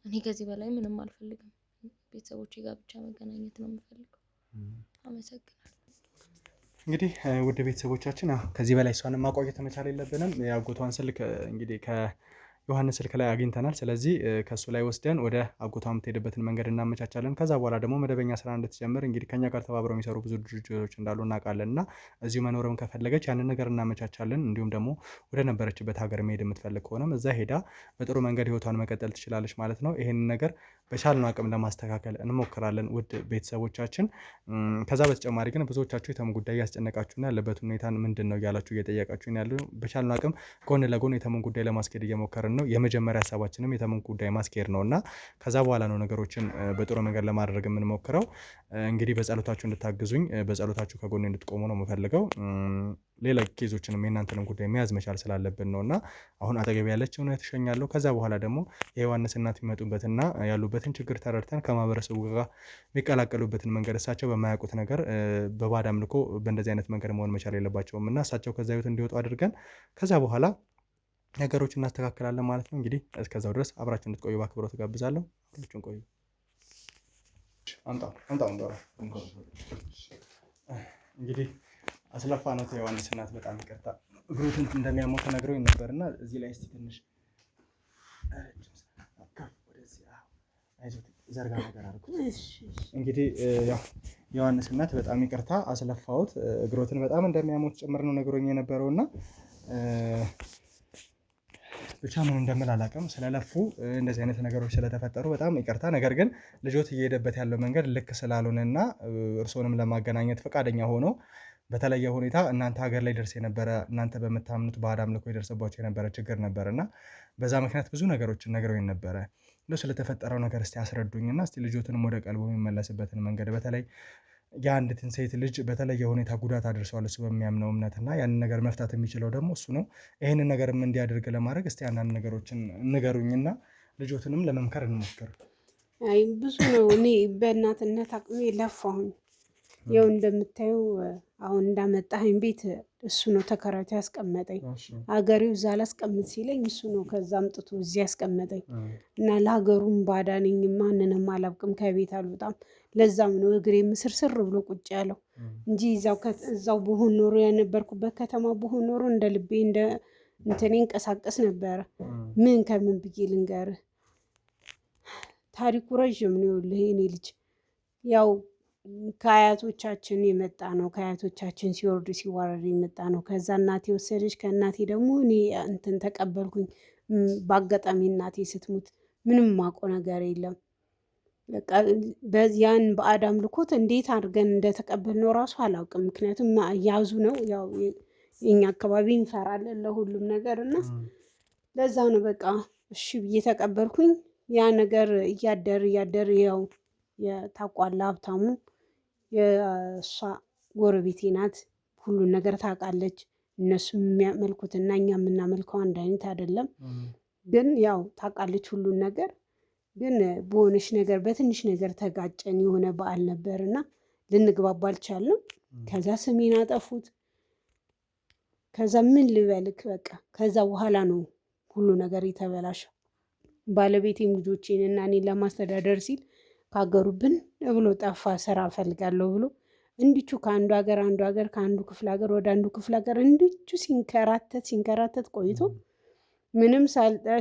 እኔ ከዚህ በላይ ምንም አልፈልግም። ቤተሰቦቼ ጋር ብቻ መገናኘት ነው የምፈልገው። አመሰግናለሁ። እንግዲህ ውድ ቤተሰቦቻችን ከዚህ በላይ እሷን ማቆየት መቻል የለብንም። የአጎቷን ስልክ እንግዲህ ከዮሐንስ ስልክ ላይ አግኝተናል። ስለዚህ ከሱ ላይ ወስደን ወደ አጎቷ የምትሄድበትን መንገድ እናመቻቻለን። ከዛ በኋላ ደግሞ መደበኛ ስራ እንድትጀምር እንግዲህ ከኛ ጋር ተባብረው የሚሰሩ ብዙ ድርጅቶች እንዳሉ እናውቃለን እና እዚሁ መኖርም ከፈለገች ያንን ነገር እናመቻቻለን። እንዲሁም ደግሞ ወደ ነበረችበት ሀገር መሄድ የምትፈልግ ከሆነም እዛ ሄዳ በጥሩ መንገድ ህይወቷን መቀጠል ትችላለች ማለት ነው። ይሄንን ነገር በቻልነው አቅም ለማስተካከል እንሞክራለን ውድ ቤተሰቦቻችን። ከዛ በተጨማሪ ግን ብዙዎቻችሁ የተሙ ጉዳይ ያስጨነቃችሁና ያለበት ሁኔታን ምንድን ነው እያላችሁ እየጠየቃችሁኝ ያሉ፣ በቻልነው አቅም ጎን ለጎን የተሙን ጉዳይ ለማስኬድ እየሞከርን ነው። የመጀመሪያ ሀሳባችንም የተሙን ጉዳይ ማስኬድ ነው እና ከዛ በኋላ ነው ነገሮችን በጥሩ መንገድ ለማድረግ የምንሞክረው። እንግዲህ በጸሎታችሁ እንድታግዙኝ፣ በጸሎታችሁ ከጎን እንድትቆሙ ነው የምፈልገው። ሌላ ኬዞችንም የእናንተንም ጉዳይ መያዝ መቻል ስላለብን ነው እና አሁን አጠገብ ያለችው ነው የተሸኛለሁ። ከዛ በኋላ ደግሞ የዮሐንስ እናት የሚመጡበትና ያሉበትን ችግር ተረድተን ከማህበረሰቡ ጋር የሚቀላቀሉበትን መንገድ እሳቸው በማያውቁት ነገር በባዕድ አምልኮ በእንደዚህ አይነት መንገድ መሆን መቻል የለባቸውም እና እሳቸው ከዛ ህይወት እንዲወጡ አድርገን ከዛ በኋላ ነገሮች እናስተካክላለን ማለት ነው። እንግዲህ እስከዛው ድረስ አብራችሁ እንድትቆዩ በአክብሮት ጋብዛለሁ። አብራችሁን ቆዩ። እንግዲህ አስለፋ ነው የዮሐንስ እናት በጣም ይቅርታ፣ እግሮትን እንደሚያመው ተነግረው ነበርና እዚህ ላይ እስቲ ትንሽ ዘርጋ ነገር አድርጉት። እንግዲህ ያው ዮሐንስ እናት በጣም ይቅርታ አስለፋሁት፣ እግሮትን በጣም እንደሚያሞት ጭምር ነው ነግሮኝ የነበረውና ብቻ ምን እንደምል አላውቅም። ስለለፉ እንደዚህ አይነት ነገሮች ስለተፈጠሩ በጣም ይቅርታ። ነገር ግን ልጆት እየሄደበት ያለው መንገድ ልክ ስላልሆነና እርስዎንም ለማገናኘት ፈቃደኛ ሆኖ በተለየ ሁኔታ እናንተ ሀገር ላይ ደርስ የነበረ እናንተ በምታምኑት ባዕድ አምልኮ የደረሰባቸው የነበረ ችግር ነበርና በዛ ምክንያት ብዙ ነገሮችን ነግረውኝ ነበረ። እንደው ስለተፈጠረው ነገር እስቲ አስረዱኝና እስቲ ልጆትንም ወደ ቀልቡ የሚመለስበትን መንገድ በተለይ የአንዲትን ሴት ልጅ በተለየ ሁኔታ ጉዳት አድርሰዋል እሱ በሚያምነው እምነት እና ያንን ነገር መፍታት የሚችለው ደግሞ እሱ ነው። ይህንን ነገርም እንዲያደርግ ለማድረግ እስቲ አንዳንድ ነገሮችን ንገሩኝና ልጆትንም ለመምከር እንሞክር። አይ ብዙ ነው። እኔ በእናትነት አቅሜ ለፋሁኝ። ያው እንደምታየው አሁን እንዳመጣኸኝ ቤት እሱ ነው ተከራይቶ ያስቀመጠኝ። ሀገሬው እዛ ላስቀምጥ ሲለኝ እሱ ነው ከዛ አምጥቶ እዚህ ያስቀመጠኝ እና ለሀገሩም ባዳ ነኝ፣ ማንንም አላውቅም፣ ከቤት አልወጣም። ለዛም ነው እግሬ ምስርስር ብሎ ቁጭ ያለው እንጂ እዛው በሆን ኖሮ ያነበርኩበት ከተማ በሆን ኖሮ እንደ ልቤ እንደ እንትኔ እንቀሳቀስ ነበረ። ምን ከምን ብዬ ልንገርህ፣ ታሪኩ ረዥም ነው። ይኸውልህ የኔ ልጅ ያው ከአያቶቻችን የመጣ ነው። ከአያቶቻችን ሲወርዱ ሲዋረድ የመጣ ነው። ከዛ እናቴ ወሰደች። ከእናቴ ደግሞ እኔ እንትን ተቀበልኩኝ። በአጋጣሚ እናቴ ስትሞት ምንም ማውቀው ነገር የለም። በቃ ያን ባዕድ አምልኮት እንዴት አድርገን እንደተቀበልነው ራሱ አላውቅም። ምክንያቱም ያዙ ነው ያው የኛ አካባቢ እንፈራለን ለሁሉም ነገር እና ለዛ ነው በቃ እሺ ብዬ ተቀበልኩኝ። ያ ነገር እያደር ያው የታቋላ ሀብታሙ የእሷ ጎረቤቴ ናት። ሁሉን ነገር ታውቃለች። እነሱ የሚያመልኩትና እኛ የምናመልከው አንድ አይነት አይደለም። ግን ያው ታውቃለች ሁሉን ነገር። ግን በሆነች ነገር በትንሽ ነገር ተጋጨን። የሆነ በዓል ነበርና ልንግባባ አልቻልንም። ከዛ ስሜን አጠፉት። ከዛ ምን ልበልክ በቃ ከዛ በኋላ ነው ሁሉ ነገር የተበላሸው። ባለቤቴም ልጆቼን እና እኔን ለማስተዳደር ሲል ካገሩብን ብሎ ጠፋ። ስራ ፈልጋለሁ ብሎ እንዲቹ ከአንዱ ሀገር ከአንዱ ክፍለ ሀገር ወደ አንዱ ክፍለ ሀገር እንዲቹ ሲንከራተት ቆይቶ ምንም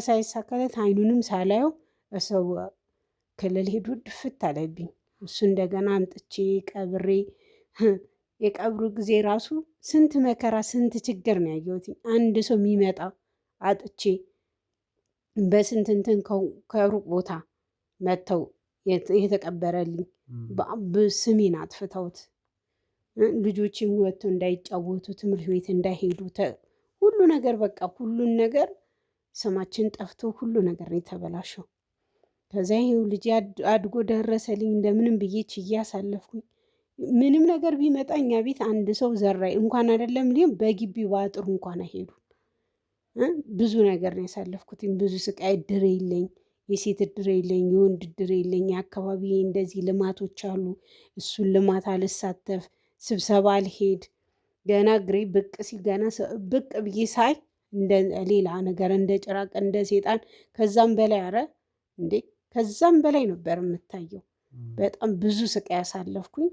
ሳይሳካለት አይኑንም ሳላየው በሰው ክልል ሄዶ ድፍት አለብኝ። እሱ እንደገና አምጥቼ ቀብሬ የቀብሩ ጊዜ ራሱ ስንት መከራ ስንት ችግር ነው ያየሁት። አንድ ሰው የሚመጣ አጥቼ በስንት እንትን ከሩቅ ቦታ መጥተው የተቀበረልኝ ስሜን አጥፍተውት ልጆችም ወጥተው እንዳይጫወቱ ትምህርት ቤት እንዳይሄዱ ሁሉ ነገር በቃ ሁሉን ነገር ስማችን ጠፍቶ ሁሉ ነገር ነው የተበላሸው። ከዛ ይሄው ልጅ አድጎ ደረሰልኝ እንደምንም ብዬ ችዬ አሳለፍኩኝ። ምንም ነገር ቢመጣ እኛ ቤት አንድ ሰው ዘራይ እንኳን አይደለም ሊሆን በግቢው በአጥሩ እንኳን አይሄዱ። ብዙ ነገር ነው ያሳለፍኩትኝ። ብዙ ስቃይ እድር የለኝ፣ የሴት እድር የለኝ፣ የወንድ እድር የለኝ። አካባቢ እንደዚህ ልማቶች አሉ፣ እሱን ልማት አልሳተፍ፣ ስብሰባ አልሄድ። ገና እግሬ ብቅ ሲል ገና ብቅ ብዬ ሳይ እንደ ሌላ ነገር እንደ ጭራቅ እንደ ሴጣን ከዛም በላይ አረ እንዴ ከዛም በላይ ነበር የምታየው። በጣም ብዙ ስቃይ ያሳለፍኩኝ።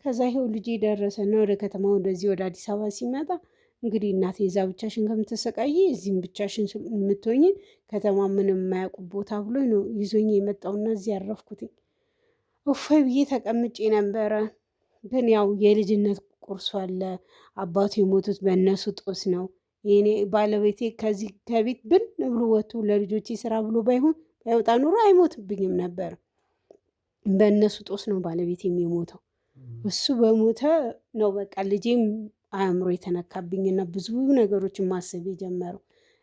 ከዛ ይሄው ልጄ ደረሰና ወደ ከተማ ወደዚህ ወደ አዲስ አበባ ሲመጣ እንግዲህ እናቴ እዛ ብቻሽን ከምትሰቃይ እዚህም ብቻሽን የምትሆኝ ከተማ ምንም የማያውቁ ቦታ ብሎ ነው ይዞኝ የመጣውና እዚህ ያረፍኩትኝ። እፎይ ብዬ ተቀምጬ ነበረ። ግን ያው የልጅነት ቁርሱ አለ። አባቱ የሞቱት በእነሱ ጦስ ነው። የኔ ባለቤቴ ከዚህ ከቤት ብን ብሎ ወጥቶ ለልጆቼ ስራ ብሎ ባይወጣ ኑሮ አይሞትብኝም ነበር። በእነሱ ጦስ ነው ባለቤቴም የሞተው። እሱ በሞተ ነው በቃ ልጄም አእምሮ የተነካብኝና ብዙ ነገሮችን ማሰብ የጀመረው።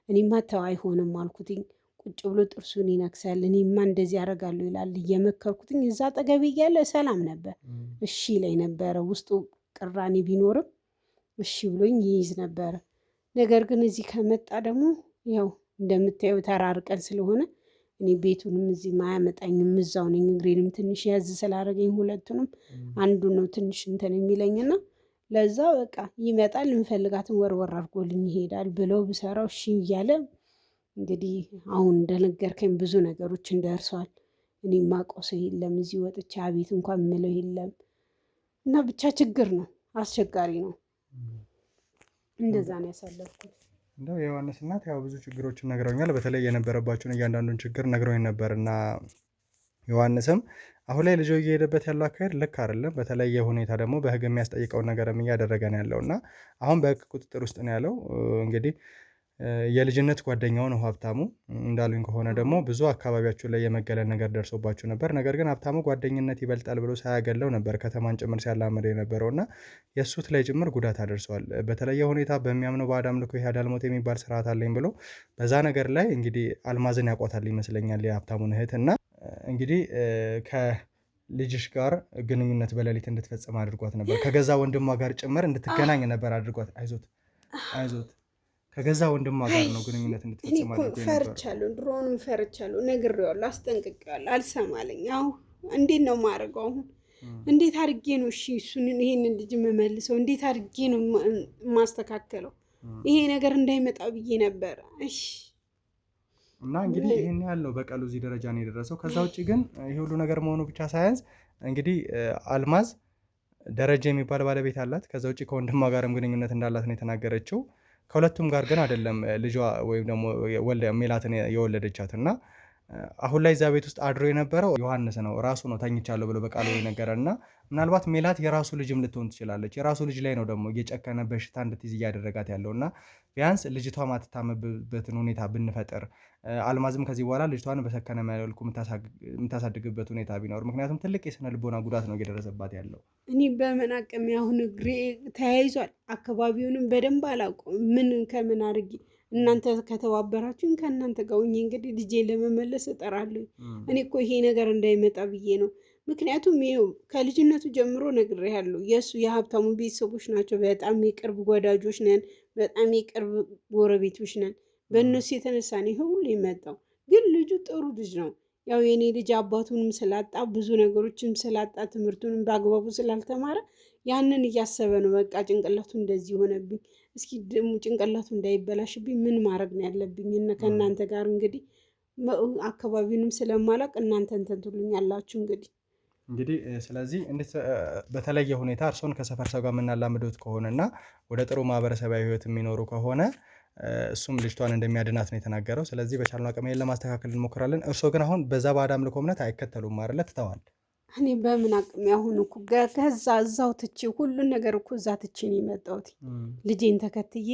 እኔማ ተው አይሆንም አልኩትኝ። ቁጭ ብሎ ጥርሱን ይነክሳል። እኔማ እንደዚህ ያደርጋለሁ ይላል። እየመከርኩትኝ እዛ አጠገቤ እያለ ሰላም ነበር፣ እሺ ላይ ነበረ። ውስጡ ቅራኔ ቢኖርም እሺ ብሎኝ ይይዝ ነበረ። ነገር ግን እዚህ ከመጣ ደግሞ ያው እንደምታየው ተራርቀን ስለሆነ እኔ ቤቱንም እዚህ ማያመጣኝም እዛው ነኝ። እግሬንም ትንሽ ያዝ ስላደረገኝ ሁለቱንም አንዱ ነው ትንሽ እንትን የሚለኝና ለዛ በቃ ይመጣል እንፈልጋትን ወርወር አድርጎልኝ ይሄዳል ብለው ብሰራው እሺ እያለ እንግዲህ አሁን እንደነገርከኝ ብዙ ነገሮች እንደርሷል። እኔ ማውቀው ሰው የለም እዚህ ወጥቼ አቤት እንኳን የምለው የለም እና ብቻ ችግር ነው፣ አስቸጋሪ ነው። እንደዛ ነው ያሳለፍኩት። እንደው የዮሐንስ እናት ያው ብዙ ችግሮችን ነግረውኛል። በተለይ የነበረባቸውን እያንዳንዱን ችግር ነግረውኝ ነበር እና ዮሐንስም አሁን ላይ ልጆ እየሄደበት ያለው አካሄድ ልክ አይደለም። በተለየ ሁኔታ ደግሞ በህግ የሚያስጠይቀውን ነገርም እያደረገ ነው ያለው እና አሁን በህግ ቁጥጥር ውስጥ ነው ያለው። እንግዲህ የልጅነት ጓደኛው ነው ሀብታሙ። እንዳሉኝ ከሆነ ደግሞ ብዙ አካባቢያችሁ ላይ የመገለል ነገር ደርሶባችሁ ነበር። ነገር ግን ሀብታሙ ጓደኝነት ይበልጣል ብሎ ሳያገለው ነበር ከተማን ጭምር ሲያላምድ የነበረው እና የእሱት ላይ ጭምር ጉዳት አደርሰዋል። በተለየ ሁኔታ በሚያምነው ባዕድ አምልኮ ይሄዳል ሞት የሚባል ስርዓት አለኝ ብሎ በዛ ነገር ላይ እንግዲህ አልማዝን ያውቋታል ይመስለኛል የሀብታሙን እህት እና እንግዲህ ከልጅሽ ጋር ግንኙነት በሌሊት እንድትፈጽም አድርጓት ነበር። ከገዛ ወንድሟ ጋር ጭምር እንድትገናኝ ነበር አድርጓት። አይዞት ከገዛ ወንድሟ ጋር ነው ግንኙነት እንድትፈጽም አድርጎ ነበር። ፈርቻለሁ፣ ድሮውንም ፈርቻለሁ፣ ነግሬዋለሁ፣ አስጠንቅቄዋለሁ። አልሰማለኝ። አሁን እንዴት ነው የማደርገው? አሁን እንዴት አድርጌ ነው እሺ እሱን ይሄንን ልጅ የምመልሰው? እንዴት አድርጌ ነው የማስተካከለው? ይሄ ነገር እንዳይመጣ ብዬ ነበረ። እሺ እና እንግዲህ ይሄን ያለው በቀሉ እዚህ ደረጃ ነው የደረሰው። ከዛ ውጪ ግን ይሄ ሁሉ ነገር መሆኑ ብቻ ሳያንስ እንግዲህ አልማዝ ደረጃ የሚባል ባለቤት አላት። ከዛ ውጪ ከወንድሟ ጋርም ግንኙነት እንዳላት ነው የተናገረችው። ከሁለቱም ጋር ግን አይደለም ልጇ ወይም ደግሞ ሜላትን የወለደቻት እና አሁን ላይ እዛ ቤት ውስጥ አድሮ የነበረው ዮሐንስ ነው ራሱ ነው ተኝቻለሁ ብሎ በቃሉ የነገረን እና ምናልባት ሜላት የራሱ ልጅም ልትሆን ትችላለች። የራሱ ልጅ ላይ ነው ደግሞ እየጨከነ በሽታ እንድትይዝ እያደረጋት ያለው እና ቢያንስ ልጅቷ ማትታመምበትን ሁኔታ ብንፈጥር፣ አልማዝም ከዚህ በኋላ ልጅቷን በሰከነ መልኩ የምታሳድግበት ሁኔታ ቢኖር፣ ምክንያቱም ትልቅ የስነ ልቦና ጉዳት ነው እየደረሰባት ያለው። እኔ በምን አቅሜ አሁን እግሬ ተያይዟል። አካባቢውንም በደንብ አላውቀውም። ምን ከምን አድርጌ እናንተ ከተባበራችሁኝ ከእናንተ ጋር ሆኜ እንግዲህ ልጄን ለመመለስ እጠራለሁ። እኔ እኮ ይሄ ነገር እንዳይመጣ ብዬ ነው። ምክንያቱም ይኸው ከልጅነቱ ጀምሮ ነግሬሃለሁ። የእሱ የሀብታሙ ቤተሰቦች ናቸው። በጣም የቅርብ ወዳጆች ነን። በጣም የቅርብ ጎረቤቶች ነን። በእነሱ የተነሳ ነው ይሄ ሁሉ የመጣው። ግን ልጁ ጥሩ ልጅ ነው። ያው የኔ ልጅ አባቱንም ስላጣ ብዙ ነገሮችም ስላጣ ትምህርቱንም በአግባቡ ስላልተማረ ያንን እያሰበ ነው። በቃ ጭንቅላቱ እንደዚህ ሆነብኝ። እስኪ ደግሞ ጭንቅላቱ እንዳይበላሽብኝ ምን ማድረግ ነው ያለብኝ? እና ከእናንተ ጋር እንግዲህ አካባቢውንም ስለማላቅ እናንተ እንትን ትሉኛላችሁ እንግዲህ ስለዚህ በተለየ ሁኔታ እርሶን ከሰፈር ሰው ጋር የምናላምዶት ከሆነ እና ወደ ጥሩ ማህበረሰባዊ ህይወት የሚኖሩ ከሆነ እሱም ልጅቷን እንደሚያድናት ነው የተናገረው። ስለዚህ በቻልነው አቅም ይሄን ለማስተካከል እንሞክራለን። እርሶ ግን አሁን በዛ ባዕድ አምልኮ እምነት አይከተሉም አይደለ? ትተዋል። እኔ በምን አቅሜ አሁን እኮ ከዛ እዛው ትቼ ሁሉን ነገር እኮ እዛ ትቼ ነው የመጣሁት። ልጄን ተከትዬ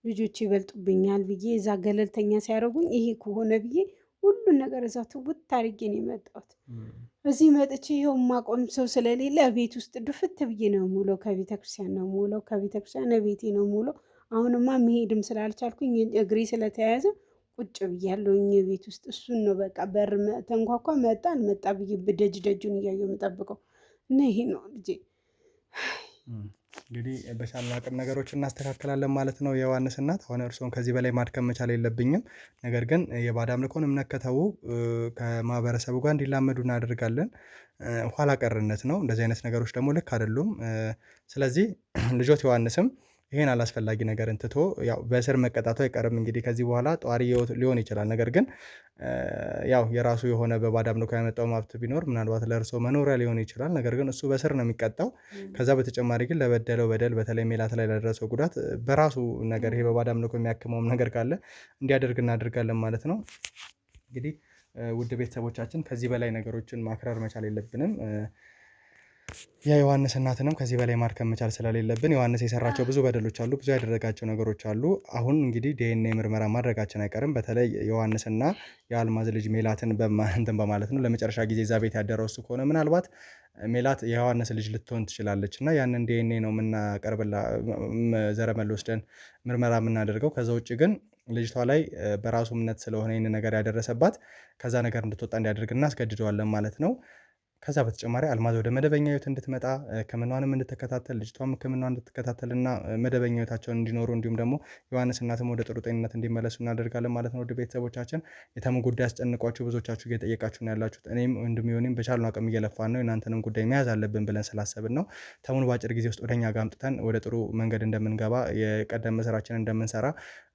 ልጆች ይበልጡብኛል ብዬ እዛ ገለልተኛ ሲያደርጉኝ ይሄ ከሆነ ብዬ ሁሉን ነገር እዛ ትውት አድርጌ ነው የመጣሁት። እዚህ መጥቼ ይኸው ማቆም ሰው ስለሌለ ቤት ውስጥ ድፍት ብዬ ነው የምውለው። ከቤተክርስቲያን ነው የምውለው፣ ከቤተክርስቲያን ቤቴ ነው የምውለው። አሁንማ መሄድም ስላልቻልኩኝ እግሬ ስለተያያዘ ቁጭ ብያለሁኝ ቤት ውስጥ። እሱን ነው በቃ በር ተንኳኳ፣ መጣ አልመጣ ብዬ ደጁን እያየሁ የምጠብቀው እና ይሄ ነው ልጄ። እንግዲህ በቻልነው አቅም ነገሮች እናስተካክላለን ማለት ነው። የዮሐንስ እናት አሁን እርስዎን ከዚህ በላይ ማድከም መቻል የለብኝም። ነገር ግን የባዕድ አምልኮን እምነት ከተዉ ከማህበረሰቡ ጋር እንዲላመዱ እናደርጋለን። ኋላ ቀርነት ነው። እንደዚህ አይነት ነገሮች ደግሞ ልክ አይደሉም። ስለዚህ ልጆት ዮሐንስም ይሄን አላስፈላጊ ነገር እንትቶ ያው በእስር መቀጣቱ አይቀርም። እንግዲህ ከዚህ በኋላ ጧሪ ሊሆን ይችላል። ነገር ግን ያው የራሱ የሆነ በባዕድ አምልኮ ያመጣው ሀብት ቢኖር ምናልባት ለእርሶ መኖሪያ ሊሆን ይችላል። ነገር ግን እሱ በእስር ነው የሚቀጣው። ከዛ በተጨማሪ ግን ለበደለው በደል በተለይ ሜላት ላይ ለደረሰው ጉዳት በራሱ ነገር ይሄ በባዕድ አምልኮ የሚያክመውም ነገር ካለ እንዲያደርግ እናደርጋለን ማለት ነው። እንግዲህ ውድ ቤተሰቦቻችን ከዚህ በላይ ነገሮችን ማክረር መቻል የለብንም። የዮሐንስ እናትንም ከዚህ በላይ ማድከም መቻል ስለሌለብን ዮሐንስ የሰራቸው ብዙ በደሎች አሉ፣ ብዙ ያደረጋቸው ነገሮች አሉ። አሁን እንግዲህ ዲኤንኤ ምርመራ ማድረጋችን አይቀርም። በተለይ ዮሐንስና የአልማዝ ልጅ ሜላትን እንትን በማለት ነው ለመጨረሻ ጊዜ እዛ ቤት ያደረው እሱ ከሆነ ምናልባት ሜላት የዮሐንስ ልጅ ልትሆን ትችላለች እና ያንን ዲኤንኤ ነው የምናቀርብላ ዘረመል ወስደን ምርመራ የምናደርገው። ከዛ ውጭ ግን ልጅቷ ላይ በራሱ እምነት ስለሆነ ይህን ነገር ያደረሰባት ከዛ ነገር እንድትወጣ እንዲያደርግ እናስገድደዋለን ማለት ነው። ከዛ በተጨማሪ አልማዝ ወደ መደበኛ ህይወት እንድትመጣ ሕክምናዋንም እንድትከታተል ልጅቷም ሕክምናዋን እንድትከታተልና መደበኛ ህይወታቸውን እንዲኖሩ እንዲሁም ደግሞ ዮሐንስ እናትም ወደ ጥሩ ጤንነት እንዲመለሱ እናደርጋለን ማለት ነው። ውድ ቤተሰቦቻችን የተሙ ጉዳይ አስጨንቋችሁ ብዙዎቻችሁ እየጠየቃችሁ ነው ያላችሁት። እኔም ወንድም በቻልነው አቅም እየለፋን ነው። የእናንተንም ጉዳይ መያዝ አለብን ብለን ስላሰብን ነው። ተሙን በአጭር ጊዜ ውስጥ ወደኛ ጋር አምጥተን ወደ ጥሩ መንገድ እንደምንገባ የቀደመ ስራችንን እንደምንሰራ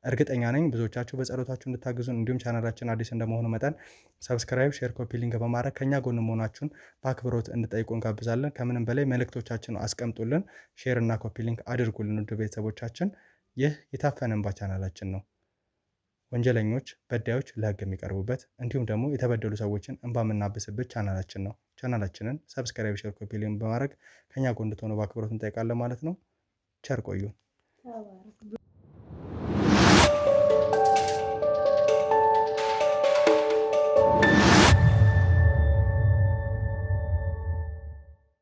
እርግጠኛ ነኝ። ብዙዎቻችሁ በጸሎታችሁ እንድታግዙን እንዲሁም ቻናላችን አዲስ እንደመሆኑ መጠን ሰብስክራይብ፣ ሼር፣ ኮፒ ሊንክ በማድረግ ከኛ ጎን መሆናችሁን በአክብሮት እንድጠይቁ እንጋብዛለን። ከምንም በላይ መልእክቶቻችን አስቀምጡልን፣ ሼር እና ኮፒ ሊንክ አድርጉልን። ውድ ቤተሰቦቻችን ይህ የታፈነ እንባ ቻናላችን ነው። ወንጀለኞች፣ በዳዮች ለህግ የሚቀርቡበት እንዲሁም ደግሞ የተበደሉ ሰዎችን እንባ የምናብስበት ቻናላችን ነው። ቻናላችንን ሰብስክራይብ፣ ሼር፣ ኮፒ ሊንክ በማድረግ ከኛ ጎን እንድትሆኑ በአክብሮት እንጠይቃለን ማለት ነው። ቸር ቆዩን።